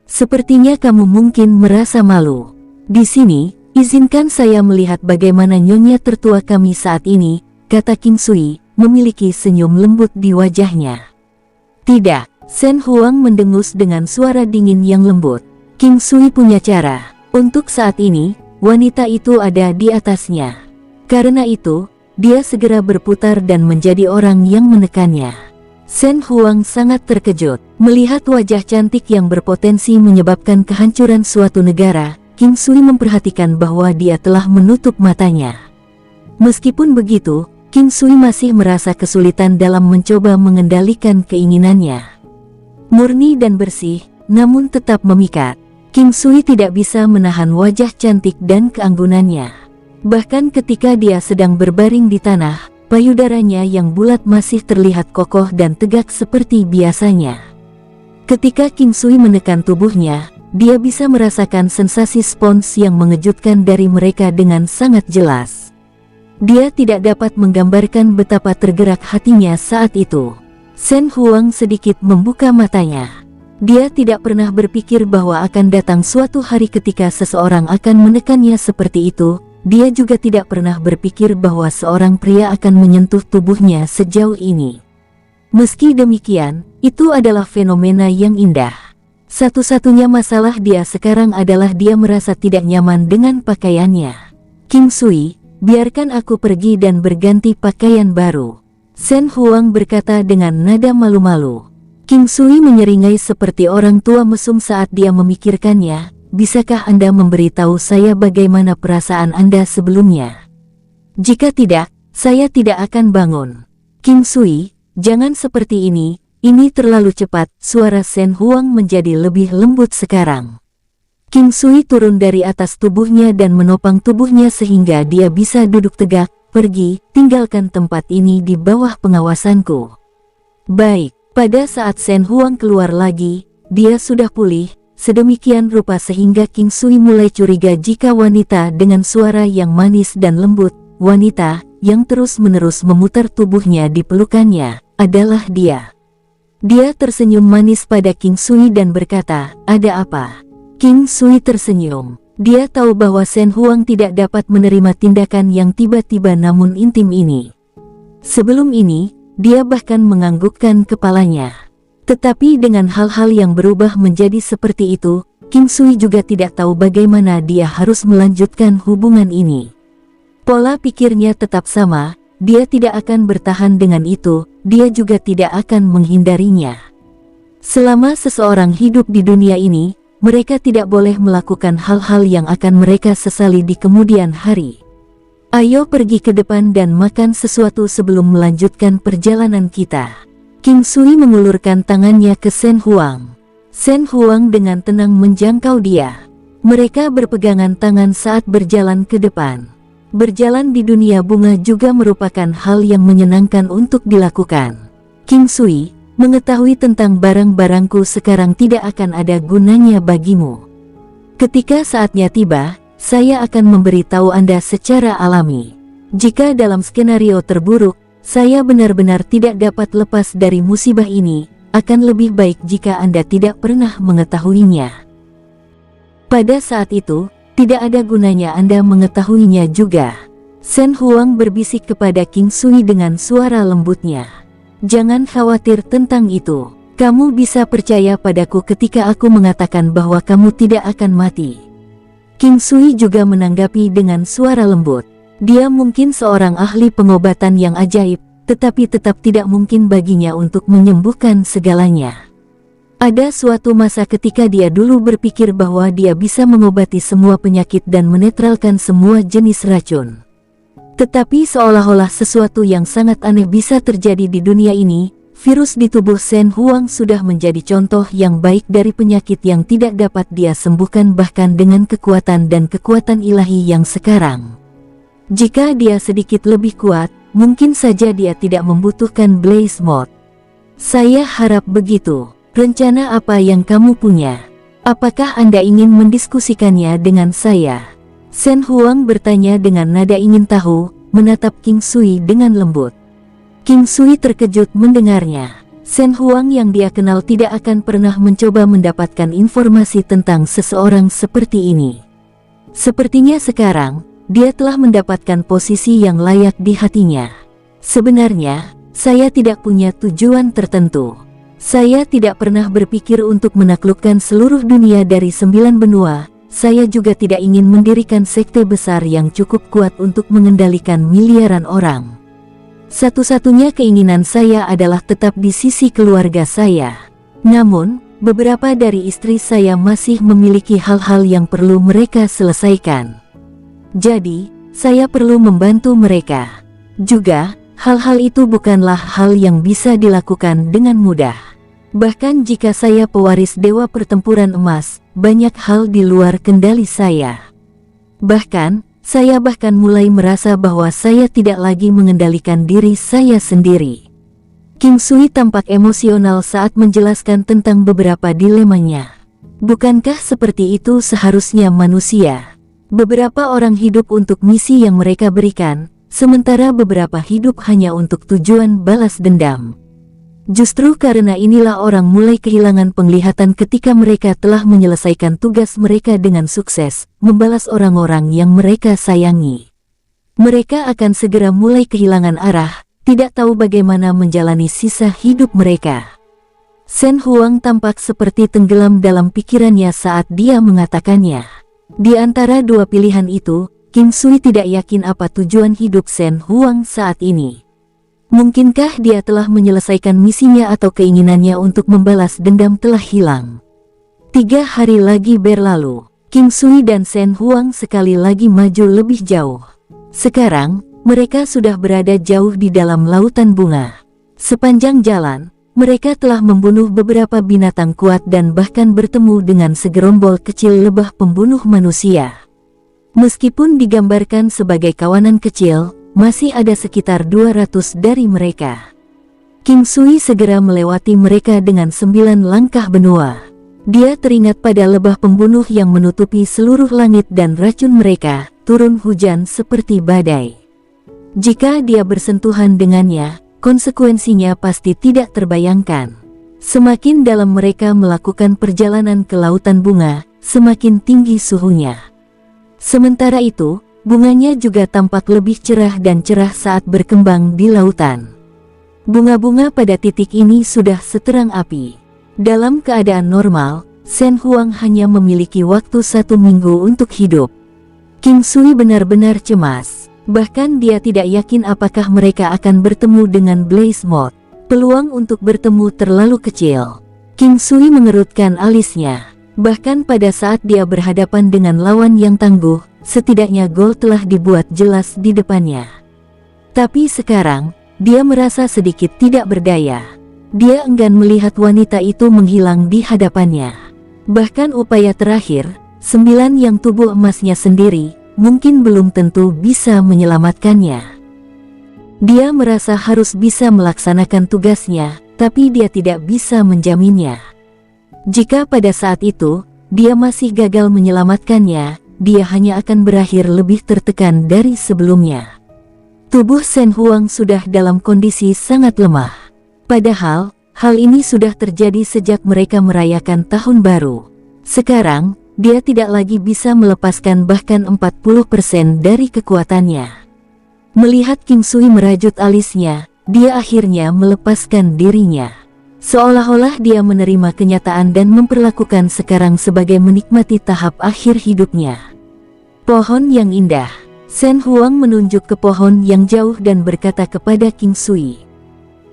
Sepertinya kamu mungkin merasa malu. Di sini, izinkan saya melihat bagaimana nyonya tertua kami saat ini, kata King Sui, memiliki senyum lembut di wajahnya. Tidak, Shen Huang mendengus dengan suara dingin yang lembut. King Sui punya cara. Untuk saat ini, wanita itu ada di atasnya. Karena itu, dia segera berputar dan menjadi orang yang menekannya. Shen Huang sangat terkejut. Melihat wajah cantik yang berpotensi menyebabkan kehancuran suatu negara, King Sui memperhatikan bahwa dia telah menutup matanya. Meskipun begitu, King Sui masih merasa kesulitan dalam mencoba mengendalikan keinginannya. Murni dan bersih, namun tetap memikat. King Sui tidak bisa menahan wajah cantik dan keanggunannya. Bahkan ketika dia sedang berbaring di tanah, payudaranya yang bulat masih terlihat kokoh dan tegak seperti biasanya. Ketika King Sui menekan tubuhnya, dia bisa merasakan sensasi spons yang mengejutkan dari mereka dengan sangat jelas. Dia tidak dapat menggambarkan betapa tergerak hatinya saat itu. Shen Huang sedikit membuka matanya. Dia tidak pernah berpikir bahwa akan datang suatu hari ketika seseorang akan menekannya seperti itu. Dia juga tidak pernah berpikir bahwa seorang pria akan menyentuh tubuhnya sejauh ini. Meski demikian, itu adalah fenomena yang indah. Satu-satunya masalah dia sekarang adalah dia merasa tidak nyaman dengan pakaiannya. King Sui, biarkan aku pergi dan berganti pakaian baru, Shen Huang berkata dengan nada malu-malu. King Sui menyeringai seperti orang tua mesum saat dia memikirkannya. Bisakah Anda memberitahu saya bagaimana perasaan Anda sebelumnya? Jika tidak, saya tidak akan bangun. King Sui, jangan seperti ini terlalu cepat. Suara Shen Huang menjadi lebih lembut sekarang. King Sui turun dari atas tubuhnya dan menopang tubuhnya sehingga dia bisa duduk tegak. Pergi, tinggalkan tempat ini di bawah pengawasanku. Baik. Pada saat Shen Huang keluar lagi, dia sudah pulih, sedemikian rupa sehingga King Sui mulai curiga jika wanita dengan suara yang manis dan lembut, wanita yang terus-menerus memutar tubuhnya di pelukannya, adalah dia. Dia tersenyum manis pada King Sui dan berkata, "Ada apa?" King Sui tersenyum. Dia tahu bahwa Shen Huang tidak dapat menerima tindakan yang tiba-tiba namun intim ini. Sebelum ini, dia bahkan menganggukkan kepalanya. Tetapi dengan hal-hal yang berubah menjadi seperti itu, King Sui juga tidak tahu bagaimana dia harus melanjutkan hubungan ini. Pola pikirnya tetap sama, dia tidak akan bertahan dengan itu, dia juga tidak akan menghindarinya. Selama seseorang hidup di dunia ini, mereka tidak boleh melakukan hal-hal yang akan mereka sesali di kemudian hari. Ayo pergi ke depan dan makan sesuatu sebelum melanjutkan perjalanan kita. King Sui mengulurkan tangannya ke Shen Huang. Shen Huang dengan tenang menjangkau dia. Mereka berpegangan tangan saat berjalan ke depan. Berjalan di dunia bunga juga merupakan hal yang menyenangkan untuk dilakukan. King Sui, mengetahui tentang barang-barangku sekarang tidak akan ada gunanya bagimu. Ketika saatnya tiba, saya akan memberitahu Anda secara alami. Jika dalam skenario terburuk, saya benar-benar tidak dapat lepas dari musibah ini, akan lebih baik jika Anda tidak pernah mengetahuinya. Pada saat itu, tidak ada gunanya Anda mengetahuinya juga. Shen Huang berbisik kepada King Sui dengan suara lembutnya. Jangan khawatir tentang itu. Kamu bisa percaya padaku ketika aku mengatakan bahwa kamu tidak akan mati. King Sui juga menanggapi dengan suara lembut. Dia mungkin seorang ahli pengobatan yang ajaib, tetapi tetap tidak mungkin baginya untuk menyembuhkan segalanya. Ada suatu masa ketika dia dulu berpikir bahwa dia bisa mengobati semua penyakit dan menetralkan semua jenis racun. Tetapi seolah-olah sesuatu yang sangat aneh bisa terjadi di dunia ini. Virus di tubuh Shen Huang sudah menjadi contoh yang baik dari penyakit yang tidak dapat dia sembuhkan bahkan dengan kekuatan dan kekuatan ilahi yang sekarang. Jika dia sedikit lebih kuat, mungkin saja dia tidak membutuhkan Blaze Mode. Saya harap begitu. Rencana apa yang kamu punya? Apakah Anda ingin mendiskusikannya dengan saya? Shen Huang bertanya dengan nada ingin tahu, menatap King Sui dengan lembut. King Sui terkejut mendengarnya. Shen Huang yang dia kenal tidak akan pernah mencoba mendapatkan informasi tentang seseorang seperti ini. Sepertinya sekarang, dia telah mendapatkan posisi yang layak di hatinya. Sebenarnya, saya tidak punya tujuan tertentu. Saya tidak pernah berpikir untuk menaklukkan seluruh dunia dari 9 benua. Saya juga tidak ingin mendirikan sekte besar yang cukup kuat untuk mengendalikan miliaran orang. Satu-satunya keinginan saya adalah tetap di sisi keluarga saya. Namun, beberapa dari istri saya masih memiliki hal-hal yang perlu mereka selesaikan. Jadi, saya perlu membantu mereka. Juga, hal-hal itu bukanlah hal yang bisa dilakukan dengan mudah. Bahkan jika saya pewaris Dewa Pertempuran Emas, banyak hal di luar kendali saya. Bahkan, Saya bahkan mulai merasa bahwa saya tidak lagi mengendalikan diri saya sendiri. King Sui tampak emosional saat menjelaskan tentang beberapa dilemanya. Bukankah seperti itu seharusnya manusia? Beberapa orang hidup untuk misi yang mereka berikan, sementara beberapa hidup hanya untuk tujuan balas dendam. Justru karena inilah orang mulai kehilangan penglihatan ketika mereka telah menyelesaikan tugas mereka dengan sukses, membalas orang-orang yang mereka sayangi. Mereka akan segera mulai kehilangan arah, tidak tahu bagaimana menjalani sisa hidup mereka. Shen Huang tampak seperti tenggelam dalam pikirannya saat dia mengatakannya. Di antara dua pilihan itu, King Sui tidak yakin apa tujuan hidup Shen Huang saat ini. Mungkinkah dia telah menyelesaikan misinya atau keinginannya untuk membalas dendam telah hilang? 3 hari lagi berlalu, King Sui dan Shen Huang sekali lagi maju lebih jauh. Sekarang, mereka sudah berada jauh di dalam lautan bunga. Sepanjang jalan, mereka telah membunuh beberapa binatang kuat dan bahkan bertemu dengan segerombol kecil lebah pembunuh manusia. Meskipun digambarkan sebagai kawanan kecil, masih ada sekitar 200 dari mereka. King Sui segera melewati mereka dengan 9 langkah benua. Dia teringat pada lebah pembunuh yang menutupi seluruh langit dan racun mereka, turun hujan seperti badai. Jika dia bersentuhan dengannya, konsekuensinya pasti tidak terbayangkan. Semakin dalam mereka melakukan perjalanan ke lautan bunga, semakin tinggi suhunya. Sementara itu, bunganya juga tampak lebih cerah dan cerah saat berkembang di lautan. Bunga-bunga pada titik ini sudah seterang api. Dalam keadaan normal, Shen Huang hanya memiliki waktu 1 minggu untuk hidup. King Sui benar-benar cemas. Bahkan dia tidak yakin apakah mereka akan bertemu dengan Blaze Moth. Peluang untuk bertemu terlalu kecil. King Sui mengerutkan alisnya. Bahkan pada saat dia berhadapan dengan lawan yang tangguh, setidaknya gol telah dibuat jelas di depannya. Tapi sekarang, dia merasa sedikit tidak berdaya. Dia enggan melihat wanita itu menghilang di hadapannya. Bahkan upaya terakhir, 9 yang tubuh emasnya sendiri, mungkin belum tentu bisa menyelamatkannya. Dia merasa harus bisa melaksanakan tugasnya, tapi dia tidak bisa menjaminnya. Jika pada saat itu, dia masih gagal menyelamatkannya, dia hanya akan berakhir lebih tertekan dari sebelumnya. Tubuh Shen Huang sudah dalam kondisi sangat lemah. Padahal, hal ini sudah terjadi sejak mereka merayakan tahun baru. Sekarang, dia tidak lagi bisa melepaskan bahkan 40% dari kekuatannya. Melihat King Sui merajut alisnya, dia akhirnya melepaskan dirinya. Seolah-olah dia menerima kenyataan dan memperlakukan sekarang sebagai menikmati tahap akhir hidupnya. Pohon yang indah. Shen Huang menunjuk ke pohon yang jauh dan berkata kepada King Sui.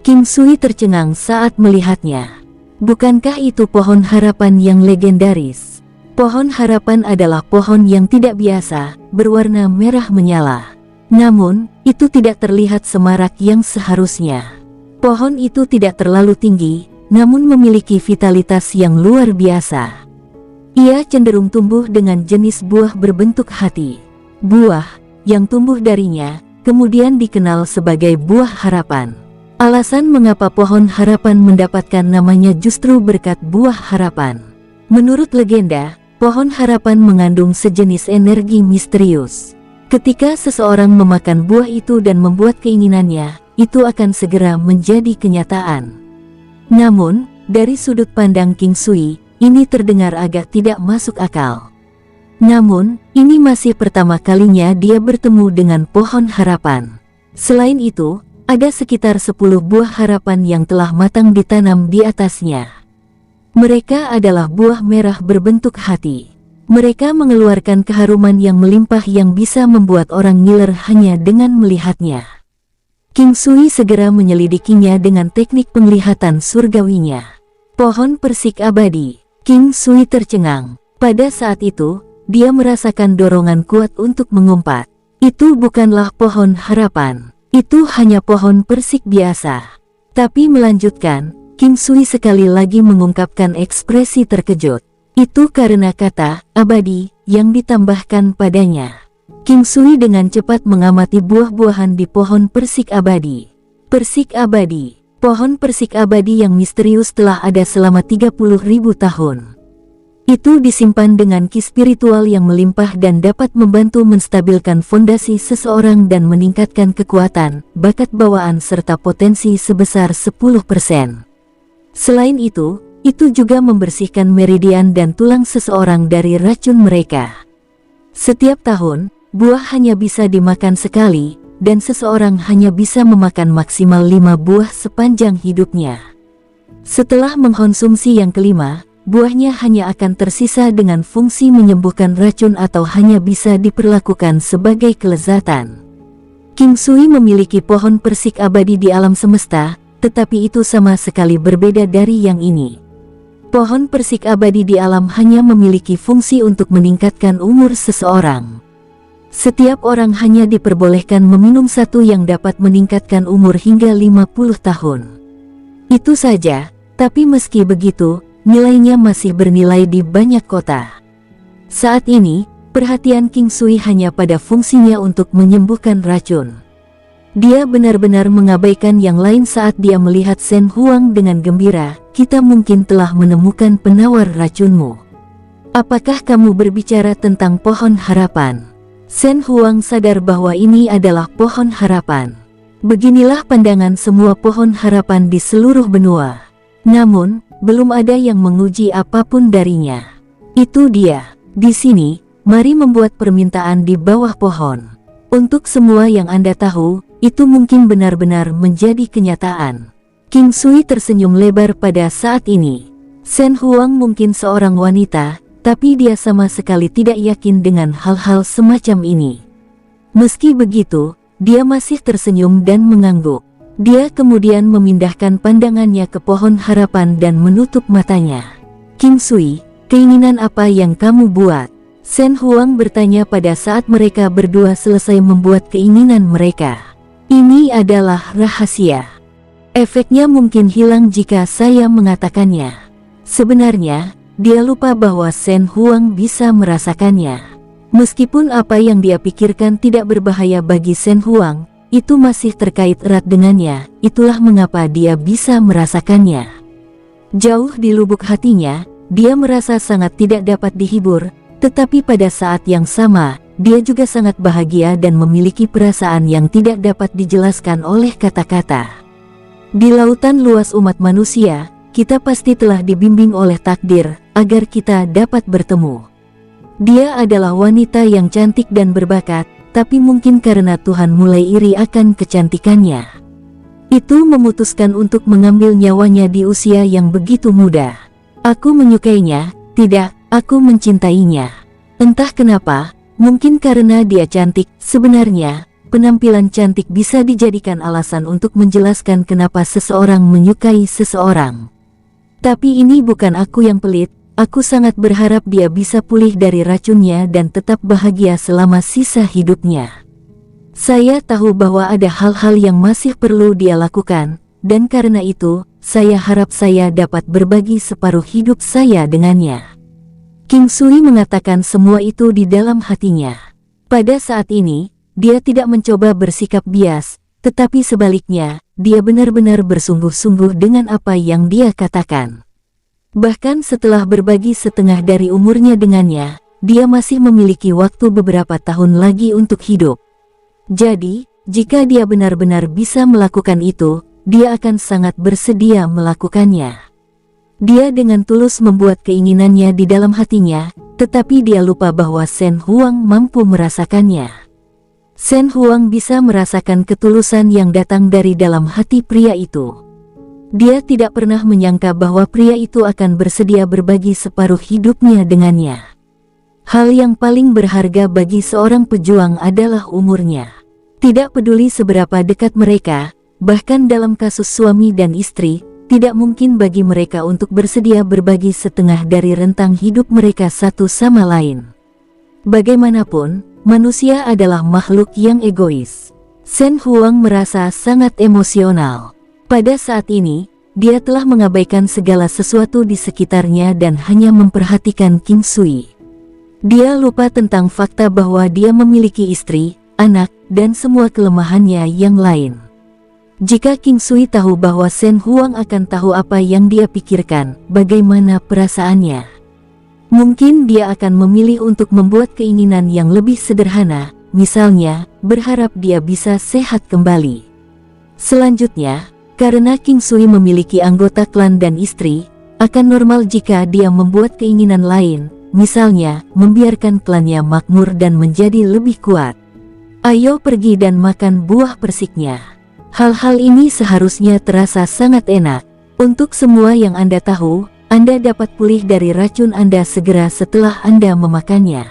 King Sui tercengang saat melihatnya. Bukankah itu pohon harapan yang legendaris? Pohon harapan adalah pohon yang tidak biasa, berwarna merah menyala. Namun, itu tidak terlihat semarak yang seharusnya. Pohon itu tidak terlalu tinggi, namun memiliki vitalitas yang luar biasa. Ia cenderung tumbuh dengan jenis buah berbentuk hati. Buah yang tumbuh darinya kemudian dikenal sebagai buah harapan. Alasan mengapa pohon harapan mendapatkan namanya justru berkat buah harapan. Menurut legenda, pohon harapan mengandung sejenis energi misterius. Ketika seseorang memakan buah itu dan membuat keinginannya, itu akan segera menjadi kenyataan. Namun, dari sudut pandang King Sui, ini terdengar agak tidak masuk akal. Namun, ini masih pertama kalinya dia bertemu dengan pohon harapan. Selain itu, ada sekitar 10 buah harapan yang telah matang ditanam di atasnya. Mereka adalah buah merah berbentuk hati. Mereka mengeluarkan keharuman yang melimpah yang bisa membuat orang ngiler hanya dengan melihatnya. King Sui segera menyelidikinya dengan teknik penglihatan surgawinya. Pohon persik abadi. King Sui tercengang. Pada saat itu, dia merasakan dorongan kuat untuk mengumpat. Itu bukanlah pohon harapan. Itu hanya pohon persik biasa. Tapi melanjutkan, King Sui sekali lagi mengungkapkan ekspresi terkejut. Itu karena kata abadi yang ditambahkan padanya. King Sui dengan cepat mengamati buah-buahan di pohon persik abadi. Persik abadi. Pohon persik abadi yang misterius telah ada selama 30.000 tahun. Itu disimpan dengan ki spiritual yang melimpah dan dapat membantu menstabilkan fondasi seseorang dan meningkatkan kekuatan, bakat bawaan serta potensi sebesar 10%. Selain itu juga membersihkan meridian dan tulang seseorang dari racun mereka. Setiap tahun, buah hanya bisa dimakan sekali, dan seseorang hanya bisa memakan maksimal 5 buah sepanjang hidupnya. Setelah mengkonsumsi yang kelima, buahnya hanya akan tersisa dengan fungsi menyembuhkan racun atau hanya bisa diperlakukan sebagai kelezatan. King Sui memiliki pohon persik abadi di alam semesta, tetapi itu sama sekali berbeda dari yang ini. Pohon persik abadi di alam hanya memiliki fungsi untuk meningkatkan umur seseorang. Setiap orang hanya diperbolehkan meminum satu yang dapat meningkatkan umur hingga 50 tahun. Itu saja, tapi meski begitu, nilainya masih bernilai di banyak kota. Saat ini, perhatian King Sui hanya pada fungsinya untuk menyembuhkan racun. Dia benar-benar mengabaikan yang lain saat dia melihat Shen Huang dengan gembira. Kita mungkin telah menemukan penawar racunmu. Apakah kamu berbicara tentang pohon harapan? Shen Huang sadar bahwa ini adalah pohon harapan. Beginilah pandangan semua pohon harapan di seluruh benua. Namun, belum ada yang menguji apapun darinya. Itu dia. Di sini, mari membuat permintaan di bawah pohon. Untuk semua yang Anda tahu, itu mungkin benar-benar menjadi kenyataan. King Sui tersenyum lebar pada saat ini. Shen Huang mungkin seorang wanita, tapi dia sama sekali tidak yakin dengan hal-hal semacam ini. Meski begitu, dia masih tersenyum dan mengangguk. Dia kemudian memindahkan pandangannya ke pohon harapan dan menutup matanya. King Sui, keinginan apa yang kamu buat? Shen Huang bertanya pada saat mereka berdua selesai membuat keinginan mereka. Ini adalah rahasia. Efeknya mungkin hilang jika saya mengatakannya. Sebenarnya, dia lupa bahwa Shen Huang bisa merasakannya. Meskipun apa yang dia pikirkan tidak berbahaya bagi Shen Huang, itu masih terkait erat dengannya, itulah mengapa dia bisa merasakannya. Jauh di lubuk hatinya, dia merasa sangat tidak dapat dihibur, tetapi pada saat yang sama, dia juga sangat bahagia dan memiliki perasaan yang tidak dapat dijelaskan oleh kata-kata. Di lautan luas umat manusia, kita pasti telah dibimbing oleh takdir, agar kita dapat bertemu. Dia adalah wanita yang cantik dan berbakat, tapi mungkin karena Tuhan mulai iri akan kecantikannya, itu memutuskan untuk mengambil nyawanya di usia yang begitu muda. Aku menyukainya, tidak, aku mencintainya. Entah kenapa, mungkin karena dia cantik. Sebenarnya, penampilan cantik bisa dijadikan alasan untuk menjelaskan kenapa seseorang menyukai seseorang. Tapi ini bukan aku yang pelit. Aku sangat berharap dia bisa pulih dari racunnya dan tetap bahagia selama sisa hidupnya. Saya tahu bahwa ada hal-hal yang masih perlu dia lakukan, dan karena itu, saya harap saya dapat berbagi separuh hidup saya dengannya. King Sui mengatakan semua itu di dalam hatinya. Pada saat ini, dia tidak mencoba bersikap bias, tetapi sebaliknya, dia benar-benar bersungguh-sungguh dengan apa yang dia katakan. Bahkan setelah berbagi setengah dari umurnya dengannya, dia masih memiliki waktu beberapa tahun lagi untuk hidup. Jadi, jika dia benar-benar bisa melakukan itu, dia akan sangat bersedia melakukannya. Dia dengan tulus membuat keinginannya di dalam hatinya, tetapi dia lupa bahwa Shen Huang mampu merasakannya. Shen Huang bisa merasakan ketulusan yang datang dari dalam hati pria itu. Dia tidak pernah menyangka bahwa pria itu akan bersedia berbagi separuh hidupnya dengannya. Hal yang paling berharga bagi seorang pejuang adalah umurnya. Tidak peduli seberapa dekat mereka, bahkan dalam kasus suami dan istri, tidak mungkin bagi mereka untuk bersedia berbagi setengah dari rentang hidup mereka satu sama lain. Bagaimanapun, manusia adalah makhluk yang egois. Shen Huang merasa sangat emosional. Pada saat ini, dia telah mengabaikan segala sesuatu di sekitarnya dan hanya memperhatikan King Sui. Dia lupa tentang fakta bahwa dia memiliki istri, anak, dan semua kelemahannya yang lain. Jika King Sui tahu bahwa Shen Huang akan tahu apa yang dia pikirkan, bagaimana perasaannya, mungkin dia akan memilih untuk membuat keinginan yang lebih sederhana, misalnya, berharap dia bisa sehat kembali. Selanjutnya, karena King Sui memiliki anggota klan dan istri, akan normal jika dia membuat keinginan lain, misalnya, membiarkan klannya makmur dan menjadi lebih kuat. Ayo pergi dan makan buah persiknya. Hal-hal ini seharusnya terasa sangat enak. Untuk semua yang Anda tahu, Anda dapat pulih dari racun Anda segera setelah Anda memakannya.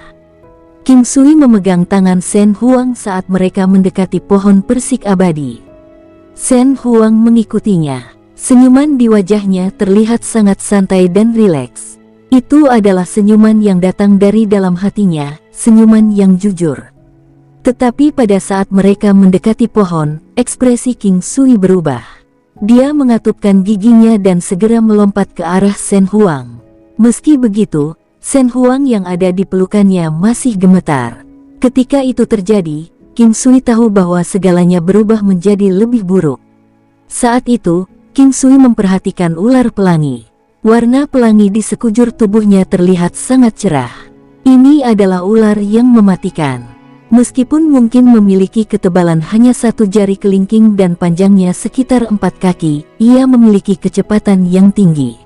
King Sui memegang tangan Shen Huang saat mereka mendekati pohon persik abadi. Shen Huang mengikutinya. Senyuman di wajahnya terlihat sangat santai dan rileks. Itu adalah senyuman yang datang dari dalam hatinya, senyuman yang jujur. Tetapi pada saat mereka mendekati pohon, ekspresi King Sui berubah. Dia mengatupkan giginya dan segera melompat ke arah Shen Huang. Meski begitu, Shen Huang yang ada di pelukannya masih gemetar. Ketika itu terjadi, King Sui tahu bahwa segalanya berubah menjadi lebih buruk. Saat itu, King Sui memperhatikan ular pelangi. Warna pelangi di sekujur tubuhnya terlihat sangat cerah. Ini adalah ular yang mematikan. Meskipun mungkin memiliki ketebalan hanya 1 jari kelingking dan panjangnya sekitar 4 kaki, ia memiliki kecepatan yang tinggi.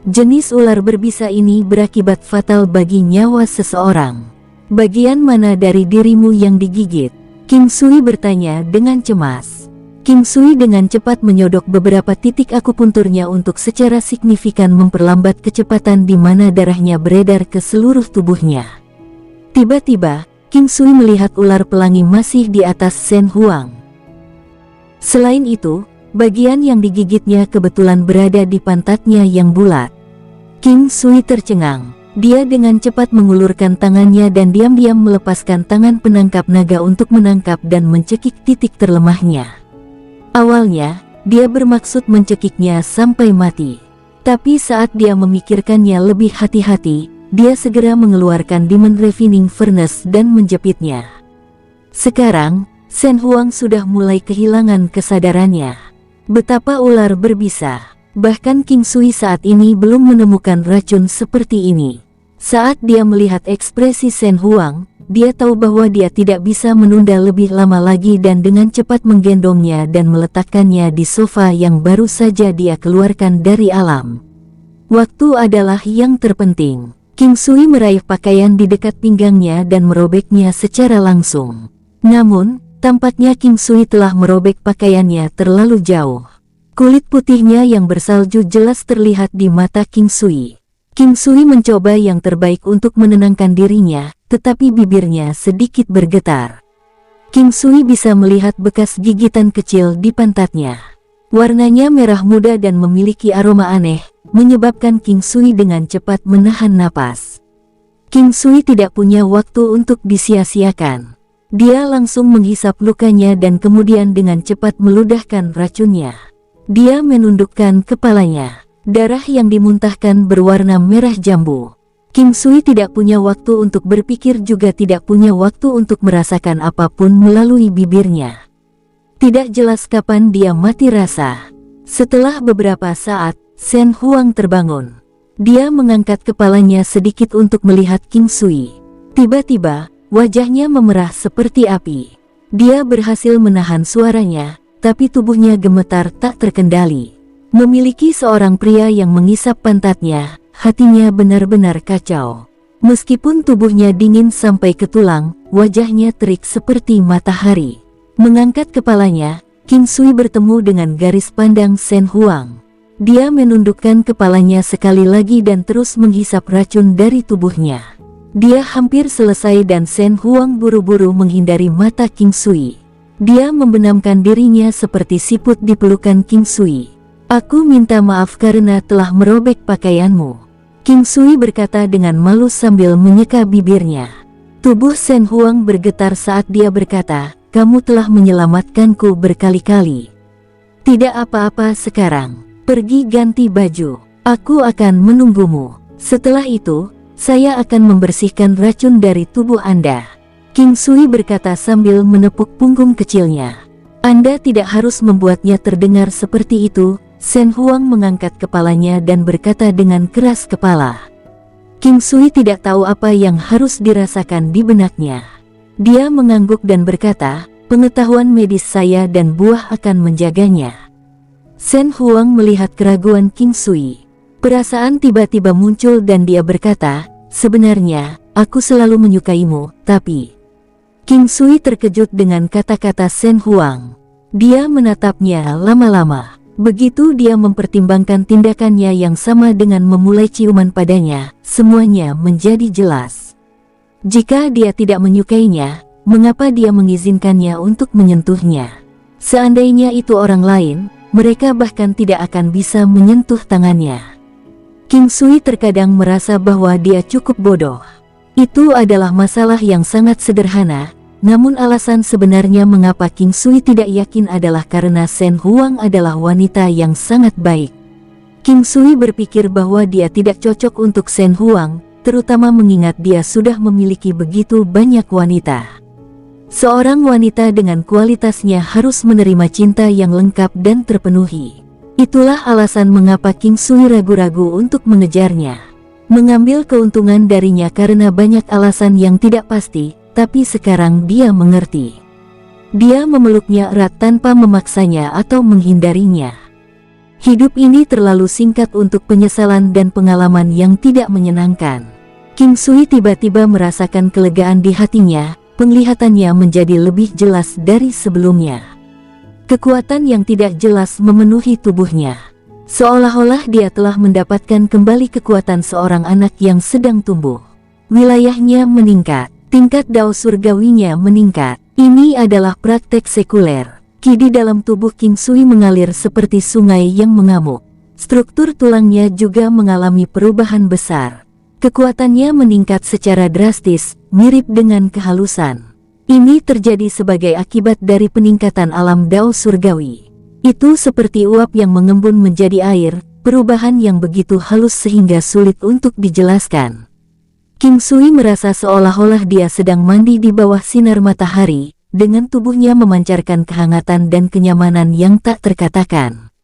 Jenis ular berbisa ini berakibat fatal bagi nyawa seseorang. Bagian mana dari dirimu yang digigit? King Sui bertanya dengan cemas. King Sui dengan cepat menyodok beberapa titik akupunturnya untuk secara signifikan memperlambat kecepatan di mana darahnya beredar ke seluruh tubuhnya. Tiba-tiba, King Sui melihat ular pelangi masih di atas Shen Huang. Selain itu, bagian yang digigitnya kebetulan berada di pantatnya yang bulat. King Sui tercengang. Dia dengan cepat mengulurkan tangannya dan diam-diam melepaskan tangan penangkap naga untuk menangkap dan mencekik titik terlemahnya. Awalnya, dia bermaksud mencekiknya sampai mati. Tapi saat dia memikirkannya lebih hati-hati, dia segera mengeluarkan Demon Refining Furnace dan menjepitnya. Sekarang, Shen Huang sudah mulai kehilangan kesadarannya. Betapa ular berbisa. Bahkan King Sui saat ini belum menemukan racun seperti ini. Saat dia melihat ekspresi Shen Huang, dia tahu bahwa dia tidak bisa menunda lebih lama lagi dan dengan cepat menggendongnya dan meletakkannya di sofa yang baru saja dia keluarkan dari alam. Waktu adalah yang terpenting. King Sui meraih pakaian di dekat pinggangnya dan merobeknya secara langsung. Namun, tampaknya King Sui telah merobek pakaiannya terlalu jauh. Kulit putihnya yang bersalju jelas terlihat di mata King Sui. King Sui mencoba yang terbaik untuk menenangkan dirinya, tetapi bibirnya sedikit bergetar. King Sui bisa melihat bekas gigitan kecil di pantatnya. Warnanya merah muda dan memiliki aroma aneh, menyebabkan King Sui dengan cepat menahan napas. King Sui tidak punya waktu untuk disia-siakan. Dia langsung menghisap lukanya dan kemudian dengan cepat meludahkan racunnya. Dia menundukkan kepalanya. Darah yang dimuntahkan berwarna merah jambu. King Sui tidak punya waktu untuk berpikir juga tidak punya waktu untuk merasakan apapun melalui bibirnya. Tidak jelas kapan dia mati rasa. Setelah beberapa saat, Shen Huang terbangun. Dia mengangkat kepalanya sedikit untuk melihat King Sui. Tiba-tiba, wajahnya memerah seperti api. Dia berhasil menahan suaranya, tapi tubuhnya gemetar tak terkendali. Memiliki seorang pria yang mengisap pantatnya, hatinya benar-benar kacau. Meskipun tubuhnya dingin sampai ke tulang, wajahnya terik seperti matahari. Mengangkat kepalanya, King Sui bertemu dengan garis pandang Shen Huang. Dia menundukkan kepalanya sekali lagi dan terus menghisap racun dari tubuhnya. Dia hampir selesai dan Shen Huang buru-buru menghindari mata King Sui. Dia membenamkan dirinya seperti siput di pelukan King Sui. Aku minta maaf karena telah merobek pakaianmu. King Sui berkata dengan malu sambil menyeka bibirnya. Tubuh Shen Huang bergetar saat dia berkata, kamu telah menyelamatkanku berkali-kali. Tidak apa-apa sekarang. Pergi ganti baju. Aku akan menunggumu. Setelah itu, Saya akan membersihkan racun dari tubuh Anda. King Sui berkata sambil menepuk punggung kecilnya. Anda tidak harus membuatnya terdengar seperti itu. Shen Huang mengangkat kepalanya dan berkata dengan keras kepala. King Sui tidak tahu apa yang harus dirasakan di benaknya. Dia mengangguk dan berkata, pengetahuan medis saya dan buah akan menjaganya. Shen Huang melihat keraguan King Sui. Perasaan tiba-tiba muncul dan dia berkata, sebenarnya, aku selalu menyukaimu, tapi... King Sui terkejut dengan kata-kata Shen Huang. Dia menatapnya lama-lama. Begitu dia mempertimbangkan tindakannya yang sama dengan memulai ciuman padanya, semuanya menjadi jelas. Jika dia tidak menyukainya, mengapa dia mengizinkannya untuk menyentuhnya? Seandainya itu orang lain, mereka bahkan tidak akan bisa menyentuh tangannya. King Sui terkadang merasa bahwa dia cukup bodoh. Itu adalah masalah yang sangat sederhana, namun alasan sebenarnya mengapa King Sui tidak yakin adalah karena Shen Huang adalah wanita yang sangat baik. King Sui berpikir bahwa dia tidak cocok untuk Shen Huang, terutama mengingat dia sudah memiliki begitu banyak wanita. Seorang wanita dengan kualitasnya harus menerima cinta yang lengkap dan terpenuhi. Itulah alasan mengapa King Sui ragu-ragu untuk mengejarnya. Mengambil keuntungan darinya karena banyak alasan yang tidak pasti, tapi sekarang dia mengerti. Dia memeluknya erat tanpa memaksanya atau menghindarinya. Hidup ini terlalu singkat untuk penyesalan dan pengalaman yang tidak menyenangkan. King Sui tiba-tiba merasakan kelegaan di hatinya, penglihatannya menjadi lebih jelas dari sebelumnya. Kekuatan yang tidak jelas memenuhi tubuhnya. Seolah-olah dia telah mendapatkan kembali kekuatan seorang anak yang sedang tumbuh. Wilayahnya meningkat, tingkat dao surgawinya meningkat. Ini adalah praktek sekuler. Qi di dalam tubuh King Sui mengalir seperti sungai yang mengamuk. Struktur tulangnya juga mengalami perubahan besar. Kekuatannya meningkat secara drastis, mirip dengan kehalusan. Ini terjadi sebagai akibat dari peningkatan alam dao surgawi. Itu seperti uap yang mengembun menjadi air, perubahan yang begitu halus sehingga sulit untuk dijelaskan. King Sui merasa seolah-olah dia sedang mandi di bawah sinar matahari, dengan tubuhnya memancarkan kehangatan dan kenyamanan yang tak terkatakan.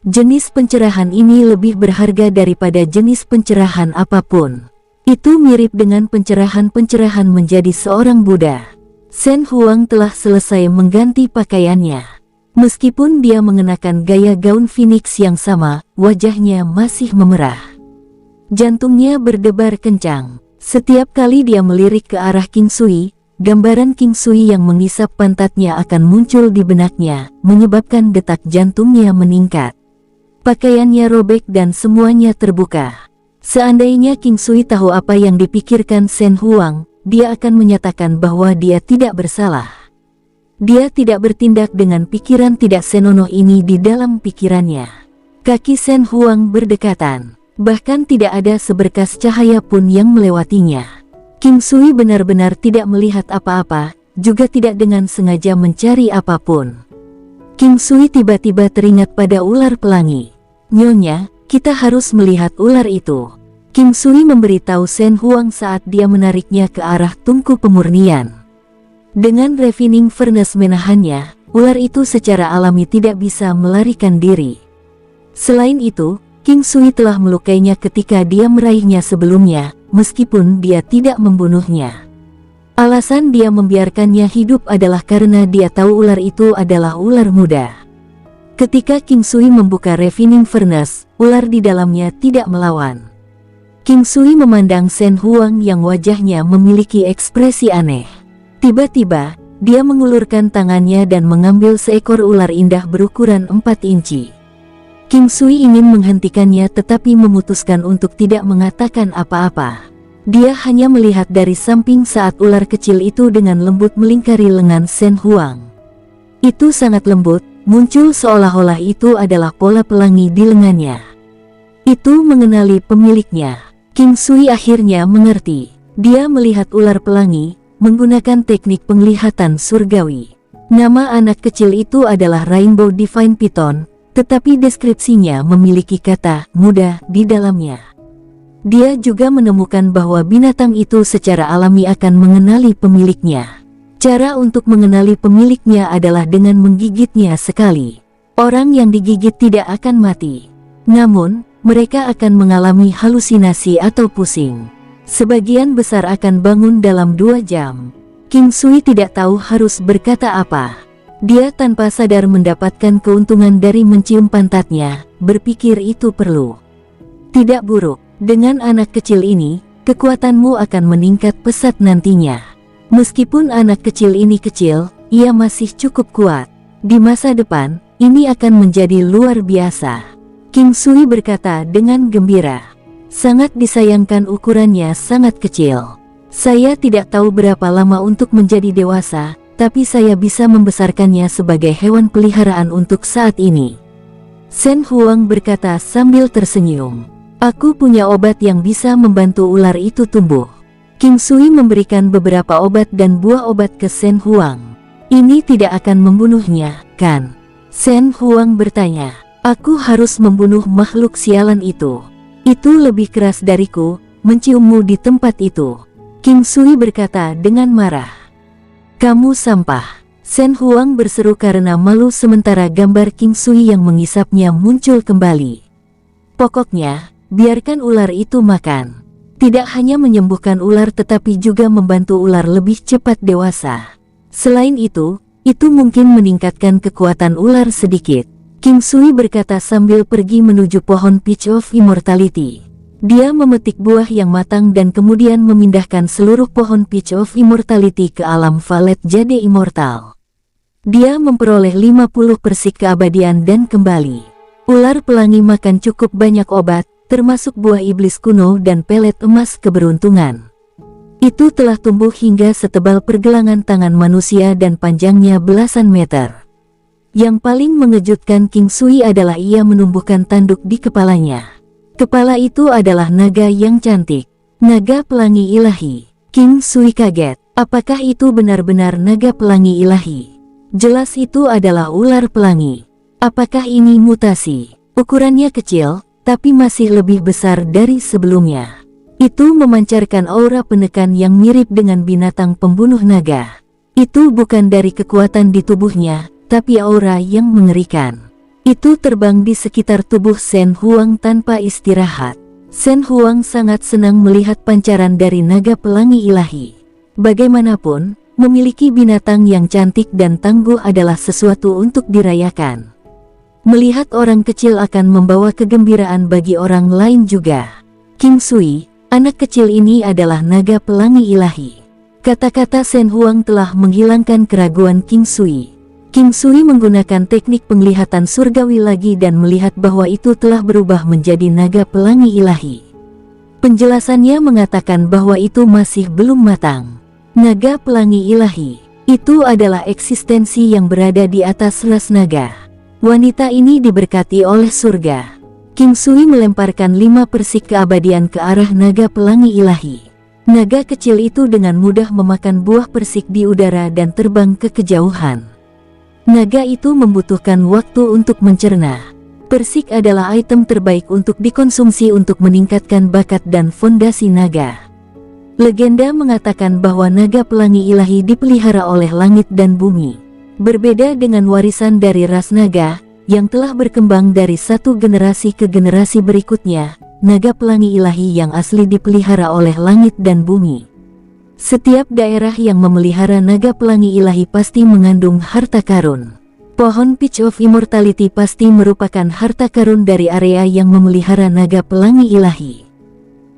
Jenis pencerahan ini lebih berharga daripada jenis pencerahan apapun. Itu mirip dengan pencerahan-pencerahan menjadi seorang Buddha. Shen Huang telah selesai mengganti pakaiannya. Meskipun dia mengenakan gaya gaun Phoenix yang sama, wajahnya masih memerah. Jantungnya berdebar kencang. Setiap kali dia melirik ke arah King Sui, gambaran King Sui yang mengisap pantatnya akan muncul di benaknya, menyebabkan detak jantungnya meningkat. Pakaiannya robek dan semuanya terbuka. Seandainya King Sui tahu apa yang dipikirkan Shen Huang, dia akan menyatakan bahwa dia tidak bersalah. Dia tidak bertindak dengan pikiran tidak senonoh ini di dalam pikirannya. Kaki Shen Huang berdekatan, bahkan tidak ada seberkas cahaya pun yang melewatinya. King Sui benar-benar tidak melihat apa-apa, juga tidak dengan sengaja mencari apapun. King Sui tiba-tiba teringat pada ular pelangi. Nyonya, kita harus melihat ular itu. King Sui memberitahu Shen Huang saat dia menariknya ke arah tungku pemurnian. Dengan refining furnace menahannya, ular itu secara alami tidak bisa melarikan diri. Selain itu, King Sui telah melukainya ketika dia meraihnya sebelumnya, meskipun dia tidak membunuhnya. Alasan dia membiarkannya hidup adalah karena dia tahu ular itu adalah ular muda. Ketika King Sui membuka refining furnace, ular di dalamnya tidak melawan. King Sui memandang Shen Huang yang wajahnya memiliki ekspresi aneh. Tiba-tiba, dia mengulurkan tangannya dan mengambil seekor ular indah berukuran 4 inci. King Sui ingin menghentikannya tetapi memutuskan untuk tidak mengatakan apa-apa. Dia hanya melihat dari samping saat ular kecil itu dengan lembut melingkari lengan Shen Huang. Itu sangat lembut, muncul seolah-olah itu adalah pola pelangi di lengannya. Itu mengenali pemiliknya. King Sui akhirnya mengerti. Dia melihat ular pelangi, menggunakan teknik penglihatan surgawi. Nama anak kecil itu adalah Rainbow Divine Python, tetapi deskripsinya memiliki kata muda di dalamnya. Dia juga menemukan bahwa binatang itu secara alami akan mengenali pemiliknya. Cara untuk mengenali pemiliknya adalah dengan menggigitnya sekali. Orang yang digigit tidak akan mati. Namun, mereka akan mengalami halusinasi atau pusing. Sebagian besar akan bangun dalam 2 jam. King Sui tidak tahu harus berkata apa. Dia tanpa sadar mendapatkan keuntungan dari mencium pantatnya, berpikir itu perlu. Tidak buruk, dengan anak kecil ini, kekuatanmu akan meningkat pesat nantinya. Meskipun anak kecil ini kecil, ia masih cukup kuat. Di masa depan, ini akan menjadi luar biasa. King Sui berkata dengan gembira. Sangat disayangkan ukurannya sangat kecil. Saya tidak tahu berapa lama untuk menjadi dewasa, tapi saya bisa membesarkannya sebagai hewan peliharaan untuk saat ini. Shen Huang berkata sambil tersenyum. Aku punya obat yang bisa membantu ular itu tumbuh. King Sui memberikan beberapa obat dan buah obat ke Shen Huang. Ini tidak akan membunuhnya, kan? Shen Huang bertanya. Aku harus membunuh makhluk sialan itu. Itu lebih keras dariku, menciummu di tempat itu. King Sui berkata dengan marah. Kamu sampah. Shen Huang berseru karena malu sementara gambar King Sui yang mengisapnya muncul kembali. Pokoknya, biarkan ular itu makan. Tidak hanya menyembuhkan ular tetapi juga membantu ular lebih cepat dewasa. Selain itu mungkin meningkatkan kekuatan ular sedikit. King Sui berkata sambil pergi menuju pohon Peach of Immortality. Dia memetik buah yang matang dan kemudian memindahkan seluruh pohon Peach of Immortality ke alam Valet Jade Immortal. Dia memperoleh 50 persik keabadian dan kembali. Ular pelangi makan cukup banyak obat, termasuk buah iblis kuno dan pelet emas keberuntungan. Itu telah tumbuh hingga setebal pergelangan tangan manusia dan panjangnya belasan meter. Yang paling mengejutkan King Sui adalah ia menumbuhkan tanduk di kepalanya. Kepala itu adalah naga yang cantik. Naga pelangi ilahi. King Sui kaget. Apakah itu benar-benar naga pelangi ilahi? Jelas itu adalah ular pelangi. Apakah ini mutasi? Ukurannya kecil, tapi masih lebih besar dari sebelumnya. Itu memancarkan aura penekan yang mirip dengan binatang pembunuh naga. Itu bukan dari kekuatan di tubuhnya, tapi aura yang mengerikan. Itu terbang di sekitar tubuh Shen Huang tanpa istirahat. Shen Huang sangat senang melihat pancaran dari naga pelangi ilahi. Bagaimanapun, memiliki binatang yang cantik dan tangguh adalah sesuatu untuk dirayakan. Melihat orang kecil akan membawa kegembiraan bagi orang lain juga. King Sui, anak kecil ini adalah naga pelangi ilahi. Kata-kata Shen Huang telah menghilangkan keraguan King Sui. King Sui menggunakan teknik penglihatan surgawi lagi dan melihat bahwa itu telah berubah menjadi naga pelangi ilahi. Penjelasannya mengatakan bahwa itu masih belum matang. Naga pelangi ilahi, itu adalah eksistensi yang berada di atas ras naga. Wanita ini diberkati oleh surga. King Sui melemparkan 5 persik keabadian ke arah naga pelangi ilahi. Naga kecil itu dengan mudah memakan buah persik di udara dan terbang ke kejauhan. Naga itu membutuhkan waktu untuk mencerna. Persik adalah item terbaik untuk dikonsumsi untuk meningkatkan bakat dan fondasi naga. Legenda mengatakan bahwa naga pelangi ilahi dipelihara oleh langit dan bumi. Berbeda dengan warisan dari ras naga, yang telah berkembang dari satu generasi ke generasi berikutnya, naga pelangi ilahi yang asli dipelihara oleh langit dan bumi. Setiap daerah yang memelihara naga pelangi ilahi pasti mengandung harta karun. Pohon Peach of Immortality pasti merupakan harta karun dari area yang memelihara naga pelangi ilahi.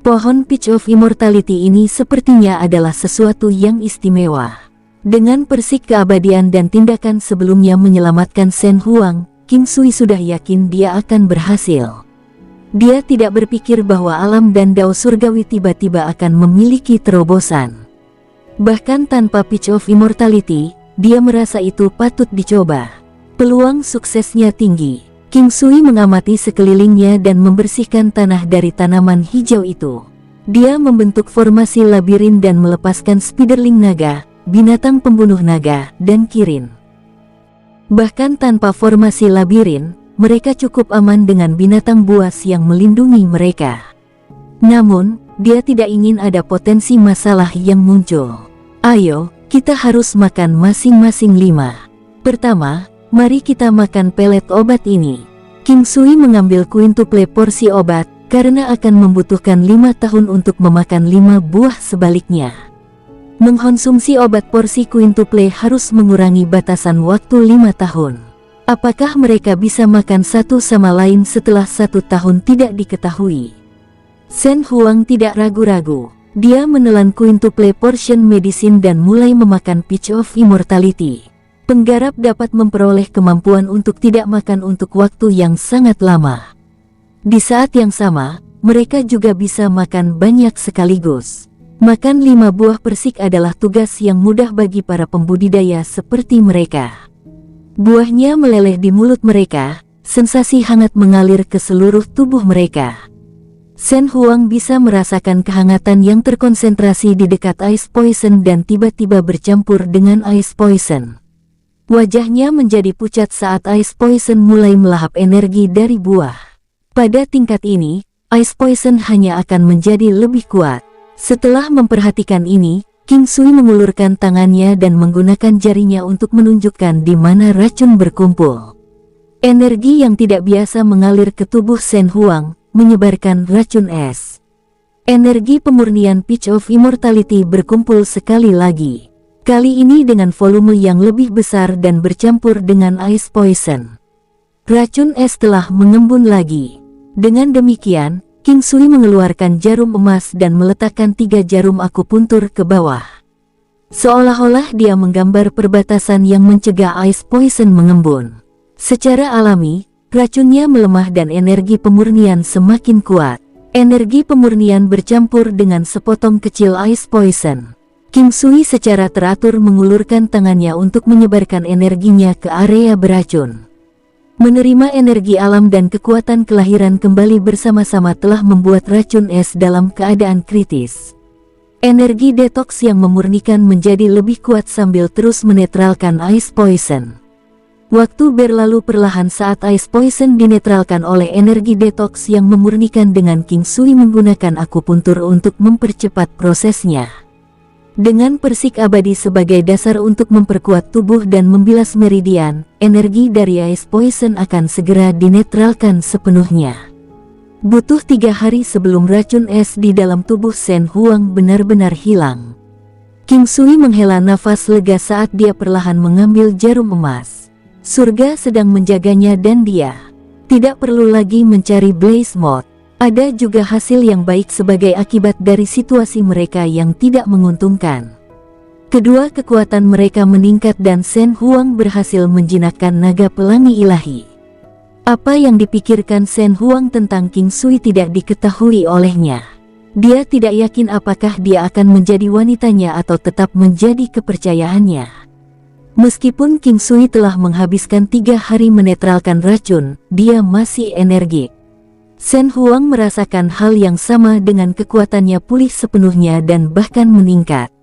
Pohon Peach of Immortality ini sepertinya adalah sesuatu yang istimewa. Dengan persik keabadian dan tindakan sebelumnya menyelamatkan Shen Huang, King Sui sudah yakin dia akan berhasil. Dia tidak berpikir bahwa alam dan dao surgawi tiba-tiba akan memiliki terobosan. Bahkan tanpa Peach of Immortality, dia merasa itu patut dicoba. Peluang suksesnya tinggi. King Sui mengamati sekelilingnya dan membersihkan tanah dari tanaman hijau itu. Dia membentuk formasi labirin dan melepaskan spiderling naga, binatang pembunuh naga, dan kirin. Bahkan tanpa formasi labirin, mereka cukup aman dengan binatang buas yang melindungi mereka. Namun, dia tidak ingin ada potensi masalah yang muncul. Ayo, kita harus makan masing-masing 5. Pertama, mari kita makan pelet obat ini. King Sui mengambil quintuple porsi obat, karena akan membutuhkan 5 tahun untuk memakan 5 buah sebaliknya. Mengkonsumsi obat porsi quintuple harus mengurangi batasan waktu 5 tahun. Apakah mereka bisa makan satu sama lain setelah 1 tahun tidak diketahui? Shen Huang tidak ragu-ragu. Dia menelan quintuple portion medicine dan mulai memakan Peach of Immortality. Penggarap dapat memperoleh kemampuan untuk tidak makan untuk waktu yang sangat lama. Di saat yang sama, mereka juga bisa makan banyak sekaligus. Makan 5 buah persik adalah tugas yang mudah bagi para pembudidaya seperti mereka. Buahnya meleleh di mulut mereka, sensasi hangat mengalir ke seluruh tubuh mereka. Shen Huang bisa merasakan kehangatan yang terkonsentrasi di dekat ice poison dan tiba-tiba bercampur dengan ice poison. Wajahnya menjadi pucat saat ice poison mulai melahap energi dari buah. Pada tingkat ini, ice poison hanya akan menjadi lebih kuat. Setelah memperhatikan ini, King Sui mengulurkan tangannya dan menggunakan jarinya untuk menunjukkan di mana racun berkumpul. Energi yang tidak biasa mengalir ke tubuh Shen Huang, menyebarkan racun es. Energi pemurnian Peach of Immortality berkumpul sekali lagi. Kali ini dengan volume yang lebih besar dan bercampur dengan ice poison. Racun es telah mengembun lagi. Dengan demikian, King Sui mengeluarkan jarum emas dan meletakkan 3 jarum akupuntur ke bawah. Seolah-olah dia menggambar perbatasan yang mencegah ice poison mengembun. Secara alami, racunnya melemah dan energi pemurnian semakin kuat. Energi pemurnian bercampur dengan sepotong kecil ice poison. King Sui secara teratur mengulurkan tangannya untuk menyebarkan energinya ke area beracun. Menerima energi alam dan kekuatan kelahiran kembali bersama-sama telah membuat racun es dalam keadaan kritis. Energi detox yang memurnikan menjadi lebih kuat sambil terus menetralkan ice poison. Waktu berlalu perlahan saat ice poison dinetralkan oleh energi detox yang memurnikan dengan King Sui menggunakan akupuntur untuk mempercepat prosesnya. Dengan persik abadi sebagai dasar untuk memperkuat tubuh dan membilas meridian, energi dari ice poison akan segera dinetralkan sepenuhnya. Butuh 3 hari sebelum racun es di dalam tubuh Shen Huang benar-benar hilang. King Sui menghela nafas lega saat dia perlahan mengambil jarum emas. Surga sedang menjaganya dan dia tidak perlu lagi mencari blaze mode. Ada juga hasil yang baik sebagai akibat dari situasi mereka yang tidak menguntungkan. Kedua kekuatan mereka meningkat dan Shen Huang berhasil menjinakkan naga pelangi ilahi. Apa yang dipikirkan Shen Huang tentang King Sui tidak diketahui olehnya. Dia tidak yakin apakah dia akan menjadi wanitanya atau tetap menjadi kepercayaannya. Meskipun King Sui telah menghabiskan 3 hari menetralkan racun, dia masih energik. Shen Huang merasakan hal yang sama dengan kekuatannya pulih sepenuhnya dan bahkan meningkat.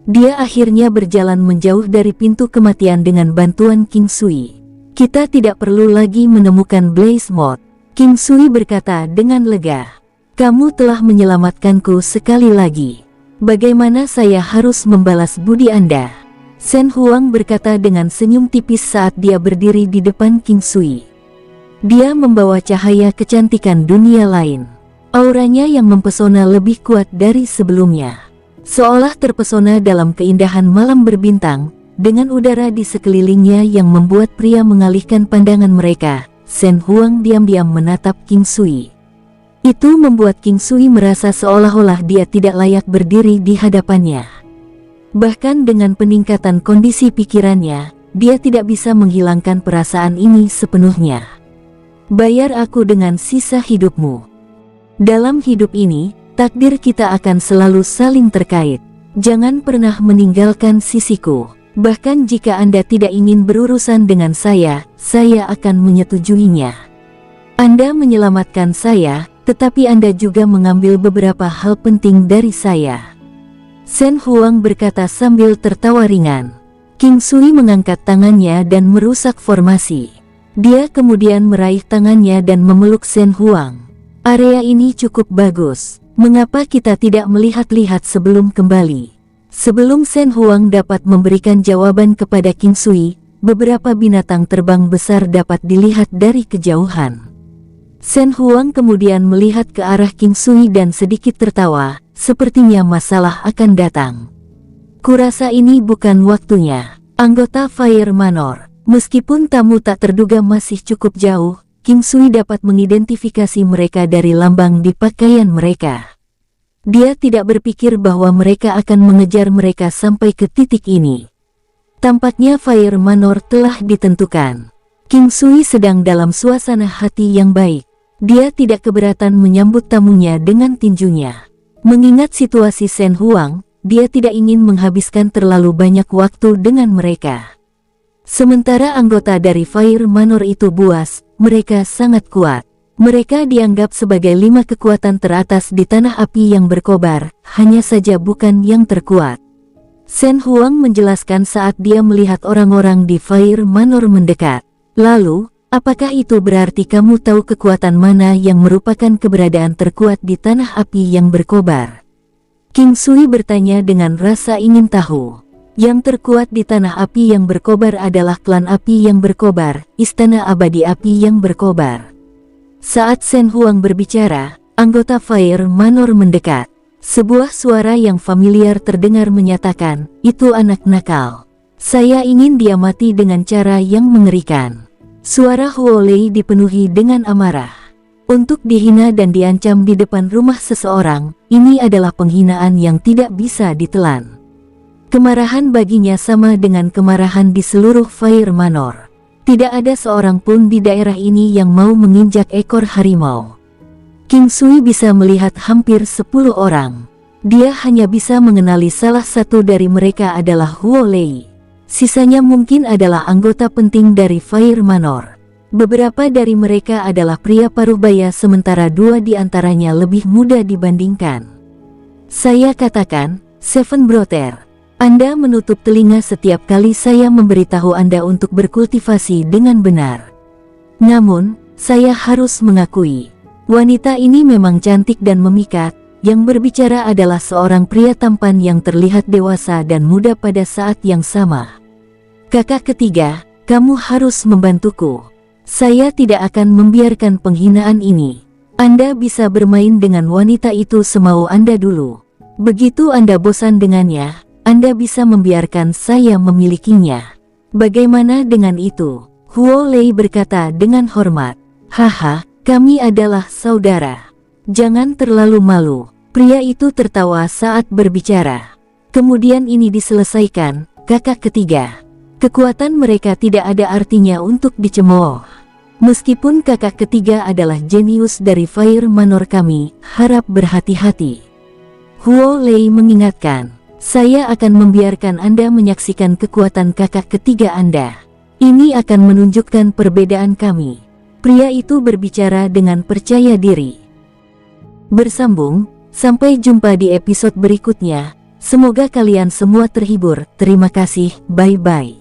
Dia akhirnya berjalan menjauh dari pintu kematian dengan bantuan King Sui. Kita tidak perlu lagi menemukan blaze mode, King Sui berkata dengan lega. Kamu telah menyelamatkanku sekali lagi. Bagaimana saya harus membalas budi Anda? Shen Huang berkata dengan senyum tipis saat dia berdiri di depan King Sui. Dia membawa cahaya kecantikan dunia lain. Auranya yang mempesona lebih kuat dari sebelumnya. Seolah terpesona dalam keindahan malam berbintang, dengan udara di sekelilingnya yang membuat pria mengalihkan pandangan mereka. Shen Huang diam-diam menatap King Sui. Itu membuat King Sui merasa seolah-olah dia tidak layak berdiri di hadapannya. Bahkan dengan peningkatan kondisi pikirannya, dia tidak bisa menghilangkan perasaan ini sepenuhnya. Bayar aku dengan sisa hidupmu. Dalam hidup ini, takdir kita akan selalu saling terkait. Jangan pernah meninggalkan sisiku. Bahkan jika Anda tidak ingin berurusan dengan saya akan menyetujuinya. Anda menyelamatkan saya, tetapi Anda juga mengambil beberapa hal penting dari saya. Shen Huang berkata sambil tertawa ringan. King Sui mengangkat tangannya dan merusak formasi. Dia kemudian meraih tangannya dan memeluk Shen Huang. Area ini cukup bagus. Mengapa kita tidak melihat-lihat sebelum kembali? Sebelum Shen Huang dapat memberikan jawaban kepada King Sui, beberapa binatang terbang besar dapat dilihat dari kejauhan. Shen Huang kemudian melihat ke arah King Sui dan sedikit tertawa, sepertinya masalah akan datang. Kurasa ini bukan waktunya. Anggota Fire Manor, meskipun tamu tak terduga masih cukup jauh, King Sui dapat mengidentifikasi mereka dari lambang di pakaian mereka. Dia tidak berpikir bahwa mereka akan mengejar mereka sampai ke titik ini. Tampaknya Fire Manor telah ditentukan. King Sui sedang dalam suasana hati yang baik. Dia tidak keberatan menyambut tamunya dengan tinjunya. Mengingat situasi Shen Huang, dia tidak ingin menghabiskan terlalu banyak waktu dengan mereka. Sementara anggota dari Fire Manor itu buas, mereka sangat kuat. Mereka dianggap sebagai 5 kekuatan teratas di tanah api yang berkobar, hanya saja bukan yang terkuat. Shen Huang menjelaskan saat dia melihat orang-orang di Fire Manor mendekat. Lalu, apakah itu berarti kamu tahu kekuatan mana yang merupakan keberadaan terkuat di tanah api yang berkobar? King Sui bertanya dengan rasa ingin tahu. Yang terkuat di tanah api yang berkobar adalah klan api yang berkobar, istana abadi api yang berkobar. Saat Shen Huang berbicara, anggota Fire Manor mendekat. Sebuah suara yang familiar terdengar menyatakan, itu anak nakal. Saya ingin dia mati dengan cara yang mengerikan. Suara Huo Lei dipenuhi dengan amarah. Untuk dihina dan diancam di depan rumah seseorang, ini adalah penghinaan yang tidak bisa ditelan. Kemarahan baginya sama dengan kemarahan di seluruh Fire Manor. Tidak ada seorang pun di daerah ini yang mau menginjak ekor harimau. King Sui bisa melihat hampir 10 orang. Dia hanya bisa mengenali salah satu dari mereka adalah Huo Lei. Sisanya mungkin adalah anggota penting dari Fire Manor. Beberapa dari mereka adalah pria parubaya sementara 2 di antaranya lebih muda dibandingkan. Saya katakan, Seven Brother. Anda menutup telinga setiap kali saya memberitahu Anda untuk berkultivasi dengan benar. Namun, saya harus mengakui, wanita ini memang cantik dan memikat. Yang berbicara adalah seorang pria tampan yang terlihat dewasa dan muda pada saat yang sama. Kakak ketiga, kamu harus membantuku. Saya tidak akan membiarkan penghinaan ini. Anda bisa bermain dengan wanita itu semau Anda dulu. Begitu Anda bosan dengannya, Anda bisa membiarkan saya memilikinya. Bagaimana dengan itu? Huo Lei berkata dengan hormat. Haha, kami adalah saudara. Jangan terlalu malu. Pria itu tertawa saat berbicara. Kemudian ini diselesaikan, kakak ketiga. Kekuatan mereka tidak ada artinya untuk dicemooh. Meskipun kakak ketiga adalah jenius dari Fire Manor kami, harap berhati-hati. Huo Lei mengingatkan. Saya akan membiarkan Anda menyaksikan kekuatan kakak ketiga Anda. Ini akan menunjukkan perbedaan kami. Pria itu berbicara dengan percaya diri. Bersambung, sampai jumpa di episode berikutnya. Semoga kalian semua terhibur. Terima kasih, bye-bye.